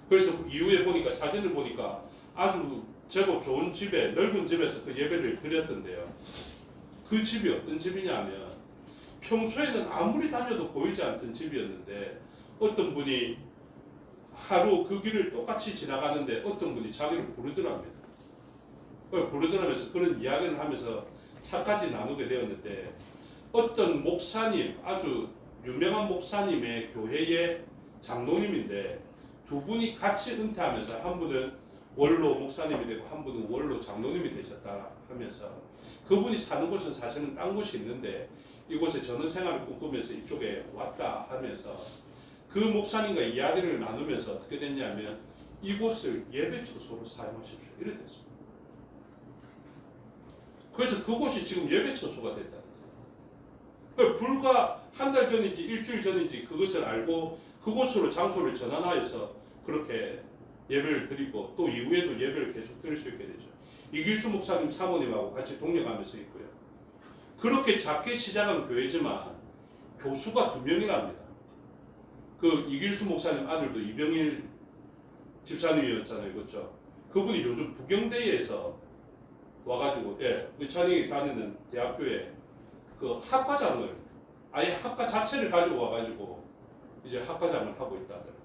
그래서 이후에 보니까 사진을 보니까 아주 제법 좋은 집에 넓은 집에서 그 예배를 드렸던데요. 그 집이 어떤 집이냐면 평소에는 아무리 다녀도 보이지 않던 집이었는데 어떤 분이 하루 그 길을 똑같이 지나가는데 어떤 분이 자기를 부르더랍니다. 부르더라면서 그런 이야기를 하면서 차까지 나누게 되었는데 어떤 목사님, 아주 유명한 목사님의 교회의 장로님인데 두 분이 같이 은퇴하면서 한 분은 원로 목사님이 되고 한 분은 원로 장로님이 되셨다 하면서 그분이 사는 곳은 사실은 딴 곳이 있는데 이곳에 전원 생활을 꿈꾸면서 이쪽에 왔다 하면서 그 목사님과 이야기를 나누면서 어떻게 됐냐면 이곳을 예배 처소로 사용하십시오. 이래 됐습니다. 그래서 그곳이 지금 예배 처소가 됐다는 거예요. 불과 한 달 전인지 일주일 전인지 그것을 알고 그곳으로 장소를 전환하여서 그렇게 예배를 드리고 또 이후에도 예배를 계속 드릴 수 있게 되죠. 이길수 목사님 사모님하고 같이 동력하면서 있고요. 그렇게 작게 시작한 교회지만 교수가 2명이랍니다. 그 이길수 목사님 아들도 이병일 집사님이었잖아요. 그렇죠? 그분이 요즘 부경대에서 와가지고 의찬이 다니는 대학교에 그 학과장을 아예 학과 자체를 가지고 와가지고 이제 학과장을 하고 있다더라고요.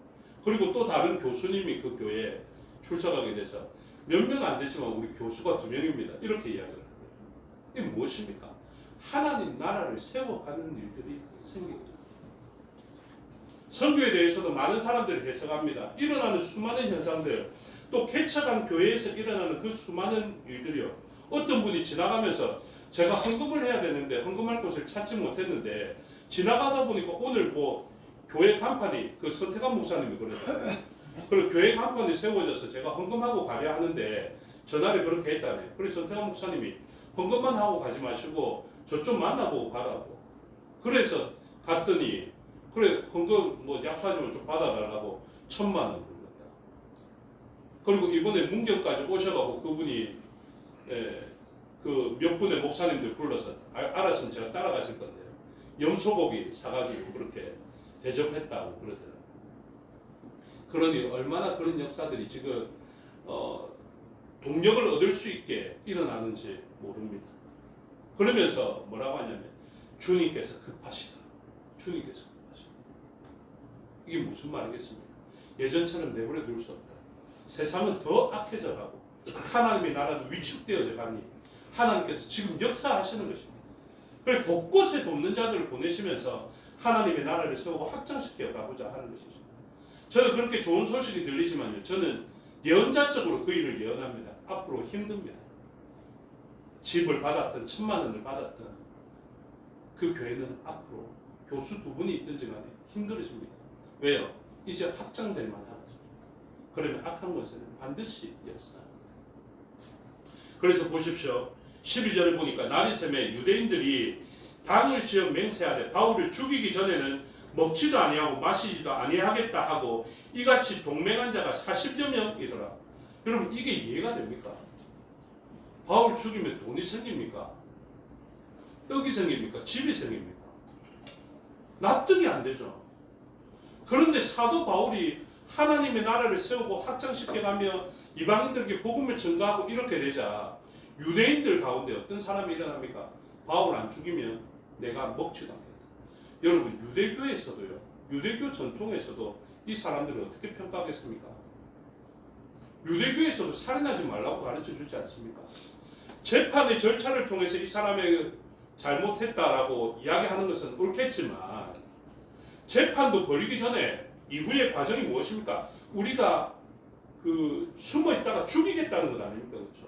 그리고 또 다른 교수님이 그 교회에 출석하게 돼서 몇 명 안 되지만 우리 교수가 2명입니다. 이렇게 이야기를 합니다. 이게 무엇입니까? 하나님 나라를 세워가는 일들이 생깁니다. 선교에 대해서도 많은 사람들이 해석합니다. 일어나는 수많은 현상들, 또 개척한 교회에서 일어나는 그 수많은 일들이요. 어떤 분이 지나가면서 제가 헌금을 해야 되는데 헌금할 곳을 찾지 못했는데 지나가다 보니까 오늘 뭐 교회 간판이 그 선택한 목사님이 그러더라고요. 그리고 교회 간판이 세워져서 제가 헌금하고 가려 하는데 전화를 그렇게 했다네. 그래서 선택한 목사님이 헌금만 하고 가지 마시고 저쪽 만나보고 가라고. 그래서 갔더니 그래 헌금 뭐 약속하지만 좀 받아달라고 1,000만 원 불렀다. 그리고 이번에 문경까지 오셔가고 그분이 그 몇 분의 목사님들 불러서 알았으면 제가 따라가실 건데요. 염소고기 사가지고 그렇게 대접했다고 그러더라고요. 그러니 얼마나 그런 역사들이 지금 동력을 얻을 수 있게 일어나는지 모릅니다. 그러면서 뭐라고 하냐면 주님께서 급하시다. 주님께서 급하시다. 이게 무슨 말이겠습니까? 예전처럼 내버려 둘 수 없다. 세상은 더 악해져 가고 하나님의 나라는 위축되어져 가니 하나님께서 지금 역사하시는 것입니다. 그래서 곳곳에 돕는 자들을 보내시면서 하나님의 나라를 세우고 확장시켜 가고자 하는 것이죠. 저는 그렇게 좋은 소식이 들리지만요, 저는 예언자적으로 그 일을 예언합니다. 앞으로 힘듭니다. 집을 받았든 1000만 원을 받았든 그 교회는 앞으로 교수 2분이 있든지 간에 힘들어집니다. 왜요? 이제 확장될 만하죠. 그러면 악한 것은 반드시 역사합니다. 그래서 보십시오. 12절에 보니까 날이 새매 유대인들이 당을 지어 맹세하되 바울을 죽이기 전에는 먹지도 아니하고 마시지도 아니하겠다 하고 이같이 동맹한 자가 40여 명이더라. 여러분 이게 이해가 됩니까? 바울 죽이면 돈이 생깁니까? 떡이 생깁니까? 집이 생깁니까? 납득이 안 되죠. 그런데 사도 바울이 하나님의 나라를 세우고 확장시켜가며 이방인들에게 복음을 전가하고 이렇게 되자 유대인들 가운데 어떤 사람이 일어납니까? 바울 안 죽이면 내가 먹지도 않겠다. 여러분 유대교에서도요, 유대교 전통에서도 이 사람들을 어떻게 평가하겠습니까? 유대교에서도 살인하지 말라고 가르쳐 주지 않습니까? 재판의 절차를 통해서 이 사람의 잘못했다라고 이야기하는 것은 옳겠지만 재판도 벌이기 전에 이후의 과정이 무엇입니까? 우리가 숨어 있다가 죽이겠다는 것 아닙니까? 그렇죠?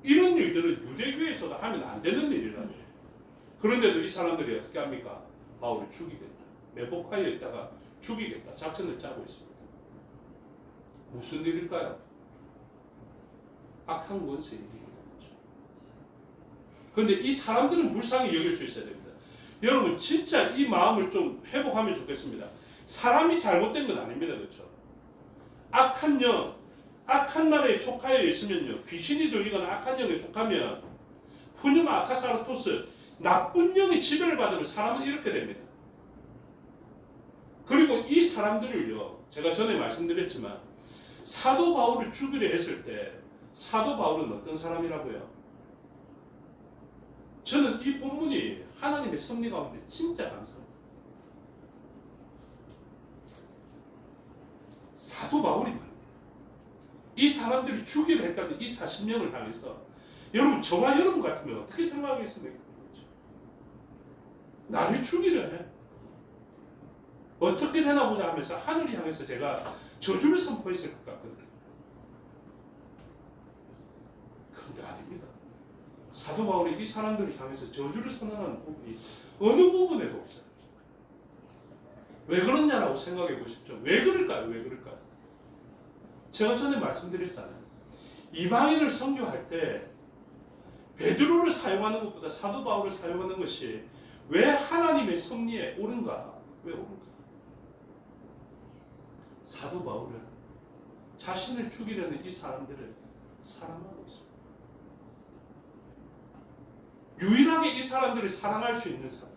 이런 일들은 유대교에서도 하면 안 되는 일이라는 거예요. 그런데도 이 사람들이 어떻게 합니까? 바울을 죽이겠다. 매복하여 있다가 죽이겠다. 작전을 짜고 있습니다. 무슨 일일까요? 악한 권세의 일입니다. 그런데 이 사람들은 불쌍히 여길 수 있어야 됩니다. 여러분 진짜 이 마음을 좀 회복하면 좋겠습니다. 사람이 잘못된 건 아닙니다. 그렇죠? 악한 영, 악한 나라에 속하여 있으면요, 귀신이 들리거나 악한 영에 속하면 푸뉴마 아카사르토스, 나쁜 영의 지배를 받으면 사람은 이렇게 됩니다. 그리고 이 사람들을요, 제가 전에 말씀드렸지만 사도 바울을 죽이려 했을 때 사도 바울은 어떤 사람이라고요? 저는 이 본문이 하나님의 섭리 가운데 진짜 감사합니다. 사도 바울이 말입니다. 이 사람들이 죽이려 했다는 이 40명을 향해서 여러분 저와 여러분 같으면 어떻게 생각하겠습니까? 나를 죽이려 해. 어떻게 되나 보자 하면서 하늘을 향해서 제가 저주를 선포했을 것 같거든요. 그런데 아닙니다. 사도 바울이 이 사람들을 향해서 저주를 선언하는 부분이 어느 부분에도 없어요. 왜 그러냐라고 생각해 보십시오. 왜 그럴까요? 왜 그럴까요? 제가 전에 말씀드렸잖아요. 이방인을 선교할 때 베드로를 사용하는 것보다 사도 바울을 사용하는 것이 왜 하나님의 섭리에 옳은가? 왜 옳은가? 사도 바울은 자신을 죽이려는 이 사람들을 사랑하고 있습니다. 유일하게 이 사람들을 사랑할 수 있는 사람.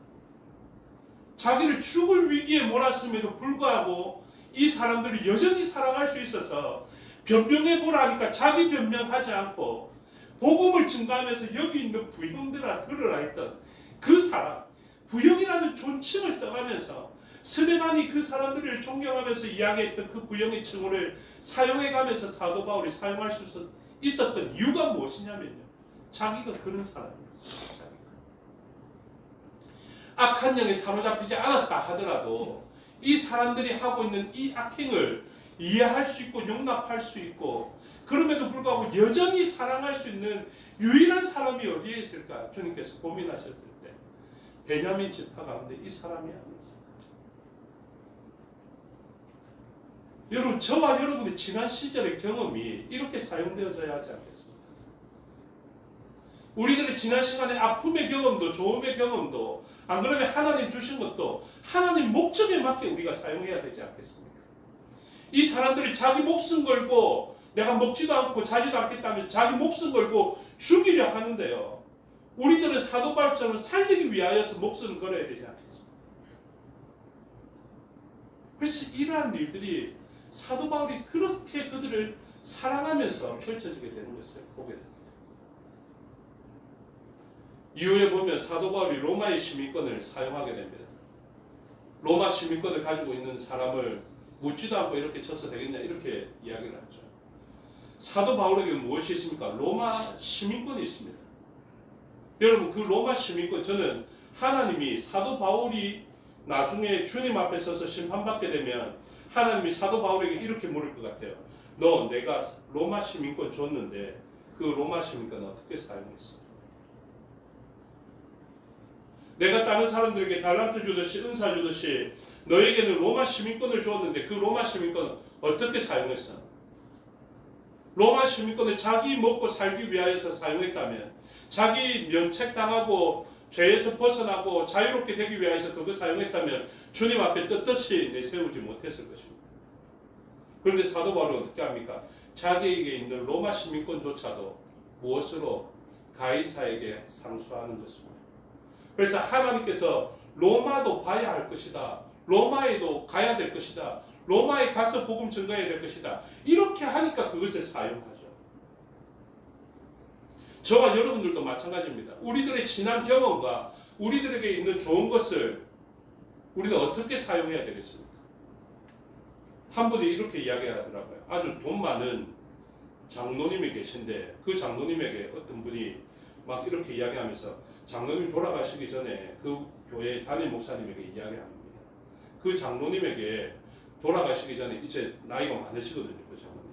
자기를 죽을 위기에 몰았음에도 불구하고 이 사람들을 여전히 사랑할 수 있어서 변명해 보라니까 자기 변명하지 않고 복음을 증거하면서 여기 있는 부형들아 들으라 했던 그 사람, 부형이라는 존칭을 써가면서 스데반이 그 사람들을 존경하면서 이야기했던 그 부형의 칭호를 사용해가면서 사도 바울이 사용할 수 있었던 이유가 무엇이냐면요, 자기가 그런 사람이에요. 악한 영에 사로잡히지 않았다 하더라도 이 사람들이 하고 있는 이 악행을 이해할 수 있고 용납할 수 있고 그럼에도 불구하고 여전히 사랑할 수 있는 유일한 사람이 어디에 있을까? 주님께서 고민하셨을 때 베냐민 지파 가운데 이 사람이 아니었습니다. 여러분 저와 여러분의 지난 시절의 경험이 이렇게 사용되어져야 하지 않겠습니까? 우리들의 지난 시간에 아픔의 경험도 좋음의 경험도 안 그러면 하나님 주신 것도 하나님 목적에 맞게 우리가 사용해야 되지 않겠습니까? 이 사람들이 자기 목숨 걸고 내가 먹지도 않고 자지도 않겠다면서 자기 목숨 걸고 죽이려 하는데요, 우리들은 사도 바울처럼 살리기 위하여서 목숨을 걸어야 되지 않겠습니까? 그래서 이러한 일들이 사도 바울이 그렇게 그들을 사랑하면서 펼쳐지게 되는 것을 보게 됩니다. 이후에 보면 사도 바울이 로마의 시민권을 사용하게 됩니다. 로마 시민권을 가지고 있는 사람을 묻지도 않고 이렇게 쳐서 되겠냐 이렇게 이야기를 하죠. 사도 바울에게는 무엇이 있습니까? 로마 시민권이 있습니다. 여러분 그 로마 시민권 저는 하나님이 사도 바울이 나중에 주님 앞에 서서 심판받게 되면 하나님이 사도 바울에게 이렇게 물을 것 같아요. 너 내가 로마 시민권 줬는데 그 로마 시민권 어떻게 사용했어? 내가 다른 사람들에게 달란트 주듯이 은사 주듯이 너에게는 로마 시민권을 줬는데 그 로마 시민권을 어떻게 사용했어? 로마 시민권을 자기 먹고 살기 위하여서 사용했다면 자기 면책당하고 죄에서 벗어나고 자유롭게 되기 위해서 그거 사용했다면 주님 앞에 떳떳이 내세우지 못했을 것입니다. 그런데 사도 바울은 어떻게 합니까? 자기에게 있는 로마 시민권조차도 무엇으로? 가이사에게 상수하는 것입니다. 그래서 하나님께서 로마도 봐야 할 것이다. 로마에도 가야 될 것이다. 로마에 가서 복음 전가해야 될 것이다. 이렇게 하니까 그것을 사용하죠. 저와 여러분들도 마찬가지입니다. 우리들의 지난 경험과 우리들에게 있는 좋은 것을 우리는 어떻게 사용해야 되겠습니까? 한 분이 이렇게 이야기하더라고요. 아주 돈 많은 장로님이 계신데 그 장로님에게 어떤 분이 막 이렇게 이야기하면서 장로님 돌아가시기 전에 그 교회 담임 목사님에게 이야기합니다. 그 장로님에게 돌아가시기 전에 이제 나이가 많으시거든요. 그 장로님.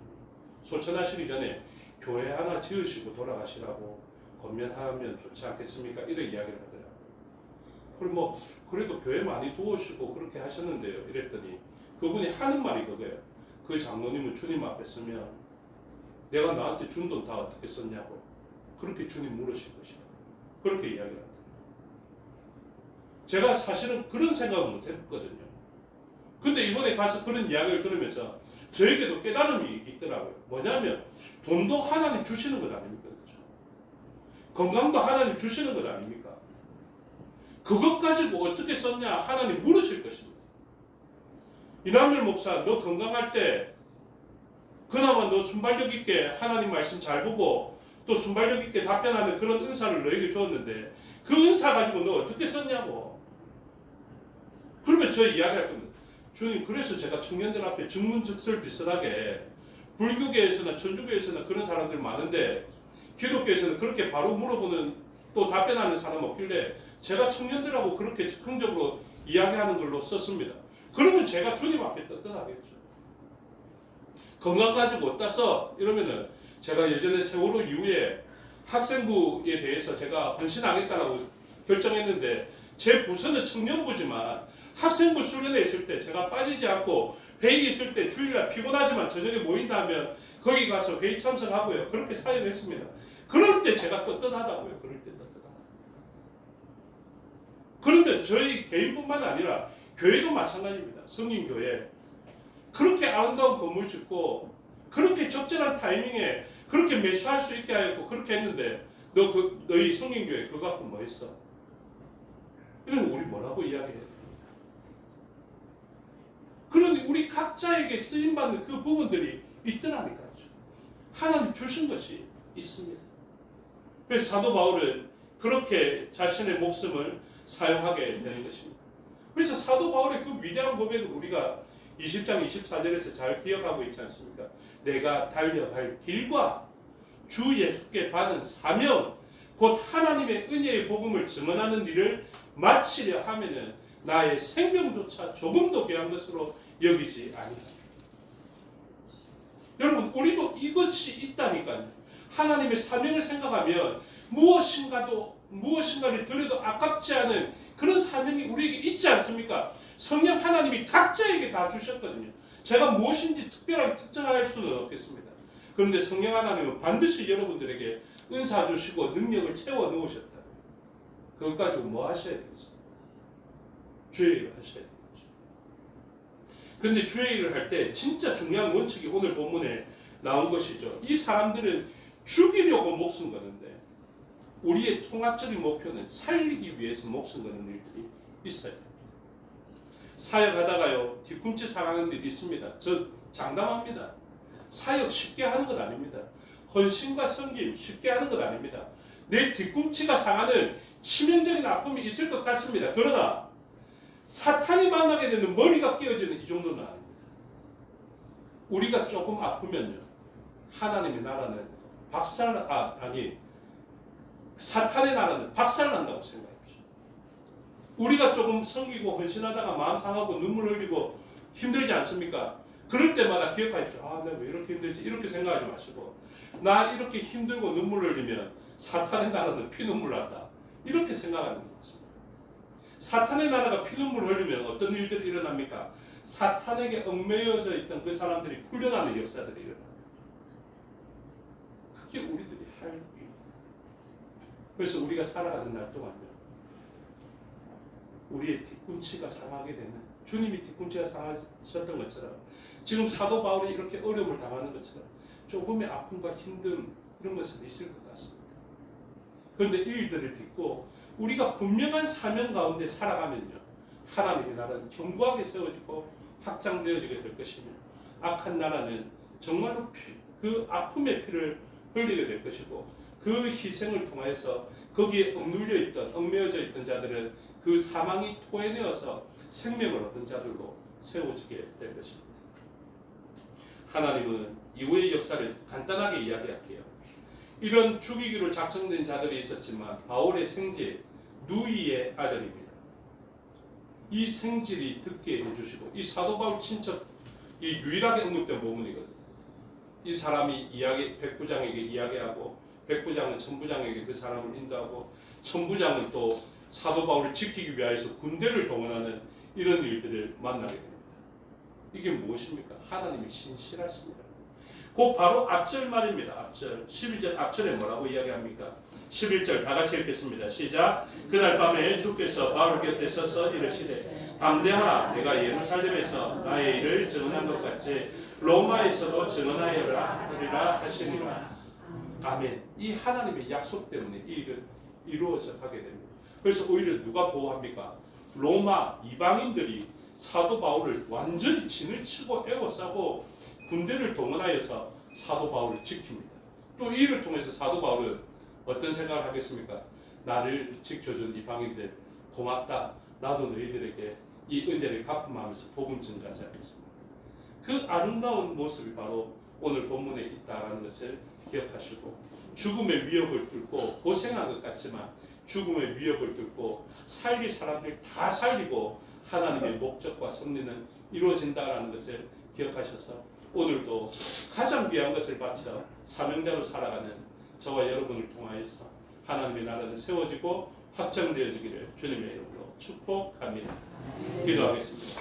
소천하시기 전에 교회 하나 지으시고 돌아가시라고 권면하면 좋지 않겠습니까? 이런 이야기를 하더라고요. 그럼 뭐 그래도 교회 많이 도우시고 그렇게 하셨는데요. 이랬더니 그분이 하는 말이 그거예요. 그 장로님은 주님 앞에 서면 내가 나한테 준 돈 다 어떻게 썼냐고 그렇게 주님 물으실 것이다. 그렇게 이야기를 하더라고요. 제가 사실은 그런 생각을 못 했거든요. 근데 이번에 가서 그런 이야기를 들으면서 저에게도 깨달음이 있더라고요. 뭐냐면 돈도 하나님 주시는 것 아닙니까? 그렇죠? 건강도 하나님 주시는 것 아닙니까? 그것 가지고 어떻게 썼냐 하나님 물으실 것입니다. 이남일 목사 너 건강할 때 그나마 너 순발력 있게 하나님 말씀 잘 보고 또 순발력 있게 답변하는 그런 은사를 너에게 주었는데 그 은사 가지고 너 어떻게 썼냐고. 그러면 저 이야기할 겁니다. 주님 그래서 제가 청년들 앞에 증문즉설 비슷하게 불교계에서나 천주교에서나 그런 사람들 많은데 기독교에서는 그렇게 바로 물어보는 또 답변하는 사람 없길래 제가 청년들하고 그렇게 즉흥적으로 이야기하는 걸로 썼습니다. 그러면 제가 주님 앞에 떳떳하겠죠. 건강 가지고 어디다 써? 이러면은 제가 예전에 세월호 이후에 학생부에 대해서 제가 헌신하겠다라고 결정했는데 제 부서는 청년부지만 학생부 수련회 있을 때 제가 빠지지 않고 회의 있을 때 주일날 피곤하지만 저녁에 모인다 하면 거기 가서 회의 참석하고요. 그렇게 사역했습니다. 그럴 때 제가 떳떳하다고요. 그럴 때 떳떳하다. 그런데 저희 개인뿐만 아니라 교회도 마찬가지입니다. 성인교회 그렇게 아름다운 건물 짓고 그렇게 적절한 타이밍에 그렇게 매수할 수 있게 하였고 그렇게 했는데 너희 성인교회 그거 갖고 뭐 했어? 이러면 우리 뭐라고 이야기해야 됩니까? 그러니 우리 각자에게 쓰임받는 그 부분들이 있더라니까요. 하나님 주신 것이 있습니다. 그래서 사도 바울은 그렇게 자신의 목숨을 사용하게 되는 것입니다. 그래서 사도 바울의 그 위대한 고백을 우리가 20장 24절에서 잘 기억하고 있지 않습니까? 내가 달려갈 길과 주 예수께 받은 사명 곧 하나님의 은혜의 복음을 증언하는 일을 마치려 하면은 나의 생명조차 조금도 귀한 것으로 여기지 아니하리라. 여러분 우리도 이것이 있다니까요. 하나님의 사명을 생각하면 무엇인가를 드려도 아깝지 않은 그런 사명이 우리에게 있지 않습니까? 성령 하나님이 각자에게 다 주셨거든요. 제가 무엇인지 특별하게 특정할 수는 없겠습니다. 그런데 성령 하나님은 반드시 여러분들에게 은사 주시고 능력을 채워 넣으셨다. 그것 가지고 뭐 하셔야 되겠습니까? 주의 일을 하셔야 되겠죠. 그런데 주의 일을 할 때 진짜 중요한 원칙이 오늘 본문에 나온 것이죠. 이 사람들은 죽이려고 목숨 거는데 우리의 통합적인 목표는 살리기 위해서 목숨 거는 일들이 있어요. 사역하다가요 뒤꿈치 상하는 일이 있습니다. 저 장담합니다. 사역 쉽게 하는 것 아닙니다. 헌신과 섬김 쉽게 하는 것 아닙니다. 내 뒤꿈치가 상하는 치명적인 아픔이 있을 것 같습니다. 그러나 사탄이 만나게 되는 머리가 깨어지는 이 정도는 아닙니다. 우리가 조금 아프면요 하나님의 나라는 사탄의 나라는 박살난다고 생각합시다. 우리가 조금 섬기고 헌신하다가 마음 상하고 눈물 흘리고 힘들지 않습니까? 그럴 때마다 기억하십시오. 내가 왜 이렇게 힘들지? 이렇게 생각하지 마시고, 나 이렇게 힘들고 눈물 흘리면 사탄의 나라는 피눈물 난다. 이렇게 생각하는 것입니다. 사탄의 나라가 피눈물 흘리면 어떤 일들이 일어납니까? 사탄에게 얽매여져 있던 그 사람들이 풀려나는 역사들이 일어납니다. 그게 우리들이 할 일입니다. 그래서 우리가 살아가는 날 동안요, 우리의 뒤꿈치가 상하게 되는, 주님이 뒤꿈치가 상하셨던 것처럼 지금 사도 바울이 이렇게 어려움을 당하는 것처럼 조금의 아픔과 힘듦 이런 것은 있을 것 같습니다. 그런데 이 일들을 딛고 우리가 분명한 사명 가운데 살아가면요, 하나님의 나라는 견고하게 세워지고 확장되어지게 될 것이며, 악한 나라는 정말로 그 아픔의 피를 흘리게 될 것이고, 그 희생을 통하여서 거기에 얽매여져 있던 자들은 그 사망이 토해내어서 생명을 얻은 자들로 세워지게 될 것입니다. 하나님은 이후의 역사를 간단하게 이야기할게요. 이런 죽이기로 작정된 자들이 있었지만 바울의 생질 누이의 아들입니다. 이 생질이 듣게 해주시고, 이 사도 바울 친척, 이 유일하게 언급된 부분이거든요. 이 사람이 백부장에게 이야기하고, 백부장은 천부장에게 그 사람을 인도하고, 천부장은 또 사도 바울을 지키기 위해서 군대를 동원하는 이런 일들을 만나게 됩니다. 이게 무엇입니까? 하나님의 신실하십니다. 그 바로 앞절 말입니다. 앞절 12절 앞절에 뭐라고 이야기합니까? 11절 다 같이 읽겠습니다. 시작. 그날 밤에 주께서 바울 곁에 서서 이르시되 담대하라, 내가 예루살렘에서 나의 일을 증언한 것 같이 로마에서도 증언하여라 하시니라. 아멘. 이 하나님의 약속 때문에 이 일은 이루어져 가게 됩니다. 그래서 오히려 누가 보호합니까? 로마 이방인들이 사도 바울을 완전히 진을 치고 에워싸고 군대를 동원하여서 사도 바울을 지킵니다. 또 이 일을 통해서 사도 바울은 어떤 생각을 하겠습니까? 나를 지켜준 이방인들 고맙다. 나도 너희들에게 이 은혜를 갚음하면서 복음 증가하지 않겠습니까? 그 아름다운 모습이 바로 오늘 본문에 있다는 것을 기억하시고, 죽음의 위협을 뚫고 고생한 것 같지만 죽음의 위협을 뚫고 살릴 사람들 다 살리고 하나님의 목적과 섭리는 이루어진다라는 것을 기억하셔서 오늘도 가장 귀한 것을 바쳐 사명자로 살아가는 저와 여러분을 통하여서 하나님의 나라는 세워지고 확장되어지기를 주님의 이름으로 축복합니다. 기도하겠습니다.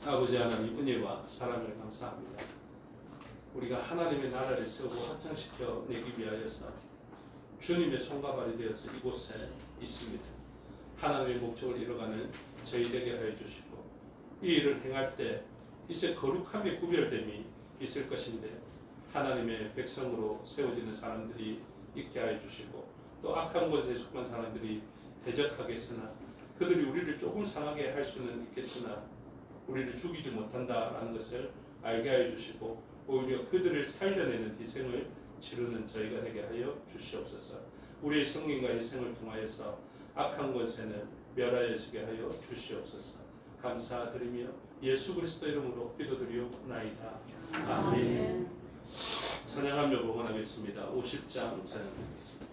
아버지 하나님, 은혜와 사랑을 감사합니다. 우리가 하나님의 나라를 세우고 확장시켜 내기 위하여서 주님의 손과 발이 되어서 이곳에 있습니다. 하나님의 목적을 이뤄가는 저희 되게 하여 주시고, 이 일을 행할 때 이제 거룩함의 구별됨이 있을 것인데 하나님의 백성으로 세워지는 사람들이 있게 하여 주시고, 또 악한 곳에 속한 사람들이 대적하겠으나 그들이 우리를 조금 상하게 할 수는 있겠으나 우리를 죽이지 못한다라는 것을 알게 하여 주시고, 오히려 그들을 살려내는 희생을 치르는 저희가 되게 하여 주시옵소서. 우리의 성김과 희생을 통하여서 악한 것에는 멸하여지게 하여 주시옵소서. 감사드리며 예수 그리스도 이름으로 기도드리옵나이다. 아멘. 찬양하며 봉헌하겠습니다. 50장 찬양드리겠습니다.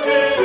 주께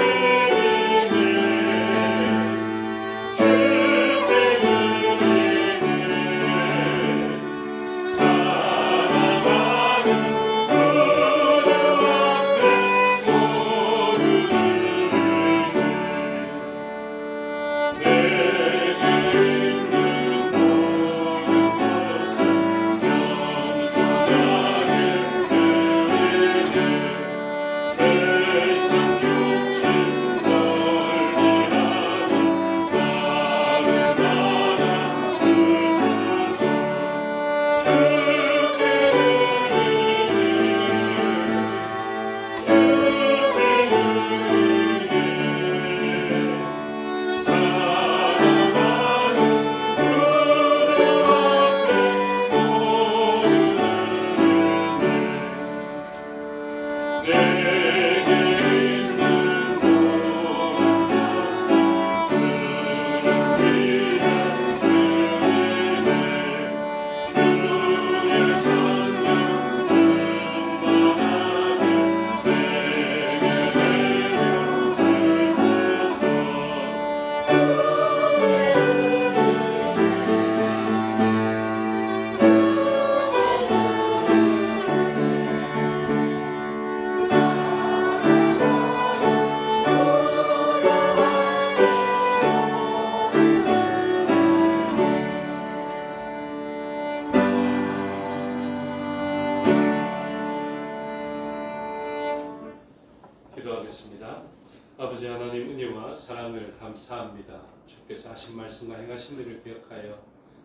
감사합니다. 주께서 하신 말씀과 행하신 일을 기억하여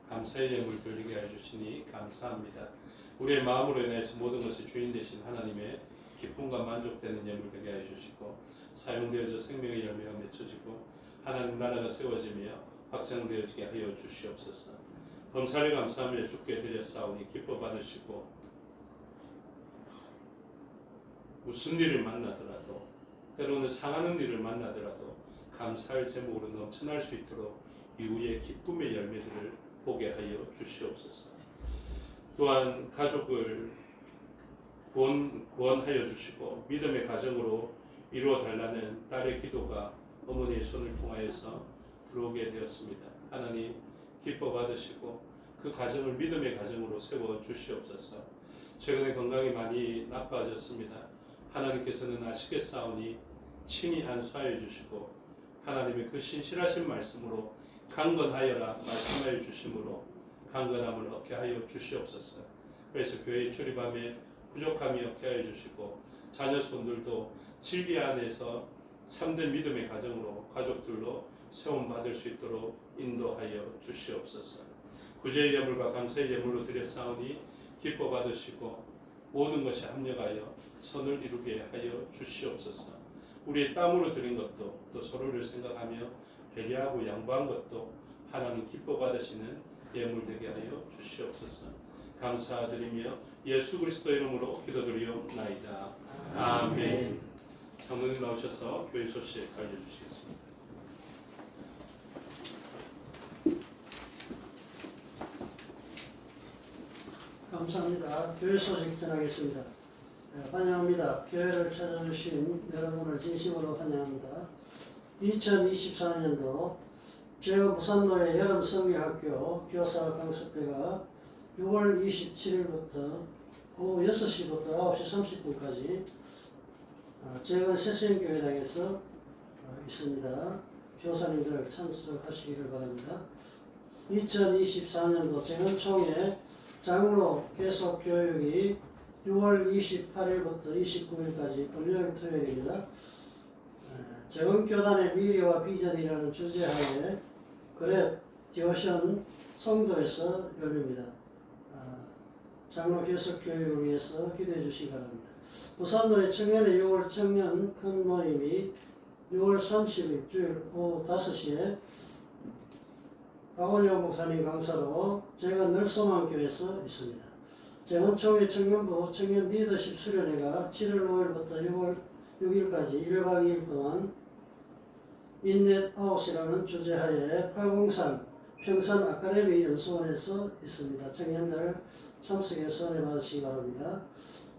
감사의 예물 드리게 해주시니 감사합니다. 우리의 마음으로 인해서 모든 것의 주인 되신 하나님의 기쁨과 만족되는 예물 되게 해주시고 사용되어져 생명의 열매가 맺혀지고 하나님 나라가 세워지며 확장되어지게 하여 주시옵소서. 범사를 감사하며 주께 드렸사오니 기뻐 받으시고 무슨 일을 만나더라도 때로는 상하는 일을 만나더라도 감사할 제목으로 넘쳐날 수 있도록 이후의 기쁨의 열매들을 보게 하여 주시옵소서. 또한 가족을 구원하여 주시고 믿음의 가정으로 이루어 달라는 딸의 기도가 어머니의 손을 통하여서 들어오게 되었습니다. 하나님 기뻐 받으시고 그 가정을 믿음의 가정으로 세워 주시옵소서. 최근에 건강이 많이 나빠졌습니다. 하나님께서는 아시겠사오니 친히 안수하여 주시고 하나님의 그 신실하신 말씀으로 강건하여라 말씀하여 주심으로 강건함을 얻게 하여 주시옵소서. 그래서 교회에 출입함에 부족함이 없게 하여 주시고 자녀 손들도 진리 안에서 참된 믿음의 가정으로 가족들로 세움받을 수 있도록 인도하여 주시옵소서. 구제의 예물과 감사의 예물로 드렸사오니 기뻐 받으시고 모든 것이 합력하여 선을 이루게 하여 주시옵소서. 우리의 땀으로 드린 것도 또 서로를 생각하며 배려하고 양보한 것도 하나님 기뻐 받으시는 예물 되게 하여 주시옵소서. 감사드리며 예수 그리스도 이름으로 기도드리옵나이다. 아멘. 장로님 나오셔서 교회 소식 알려주시겠습니다. 감사합니다. 교회 소식 전하겠습니다. 환영합니다. 교회를 찾아주신 여러분을 진심으로 환영합니다. 2024년도 제가 부산로의 여름 성교학교 교사 강습회가 6월 27일부터 오후 6시부터 9시 30분까지 제가 새생교회당에서 있습니다. 교사님들 참석하시기를 바랍니다. 2024년도 재헌총회 장로 계속 교육이 6월 28일부터 29일까지 금요일 토요일입니다. 재헌교단의 미래와 비전이라는 주제하에 그랩 디오션 성도에서 열립니다. 장로 계속 교육을 위해서 기도해 주시기 바랍니다. 부산도의 청년의 6월 청년 큰 모임이 6월 30일 주일 오후 5시에 박원영 목사님 강사로 제가 늘소망교에서 있습니다. 재헌총회 청년부 청년 리더십 수련회가 7월 5일부터 6월 6일까지 1박 2일 동안 인넷 아웃이라는 주제하에 803 평산 아카데미 연수원에서 있습니다. 청년들 참석해서 은혜 받으시기 바랍니다.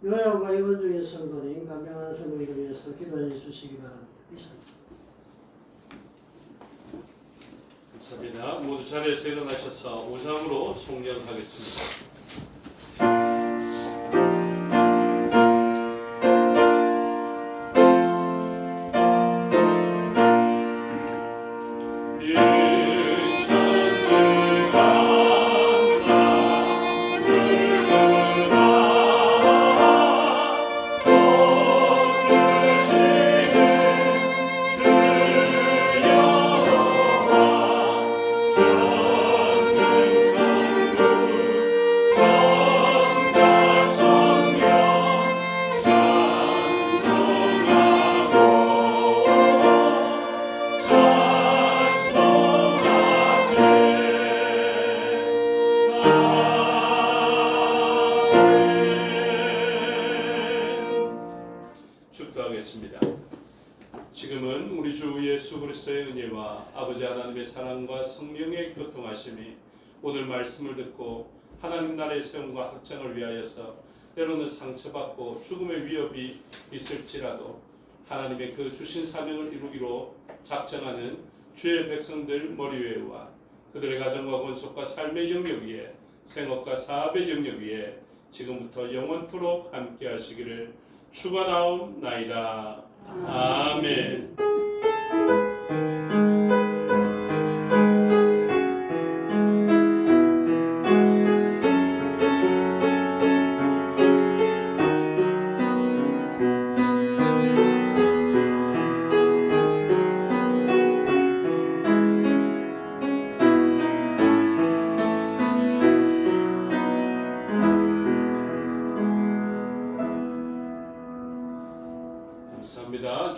요양과 입원 중인 성도님 간병하는 성도님을 위해서 기도해 주시기 바랍니다. 이상입니다. 감사합니다. 모두 자리에서 일어나셔서 오장으로 송년하겠습니다. 지금은 우리 주 예수 그리스도의 은혜와 아버지 하나님의 사랑과 성령의 교통하심이 오늘 말씀을 듣고 하나님 나라의 세움과 확장을 위하여서 때로는 상처받고 죽음의 위협이 있을지라도 하나님의 그 주신 사명을 이루기로 작정하는 주의 백성들 머리 위에와 그들의 가정과 권속과 삶의 영역 위에 생업과 사업의 영역 위에 지금부터 영원토록 함께 하시기를 축원하옵나이다. 아멘.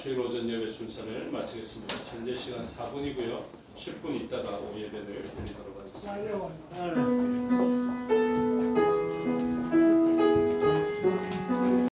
주일 오전 예배 순서를 마치겠습니다. 현재 시간 4분이고요. 10분 있다가 오후 예배를 드리도록 하겠습니다.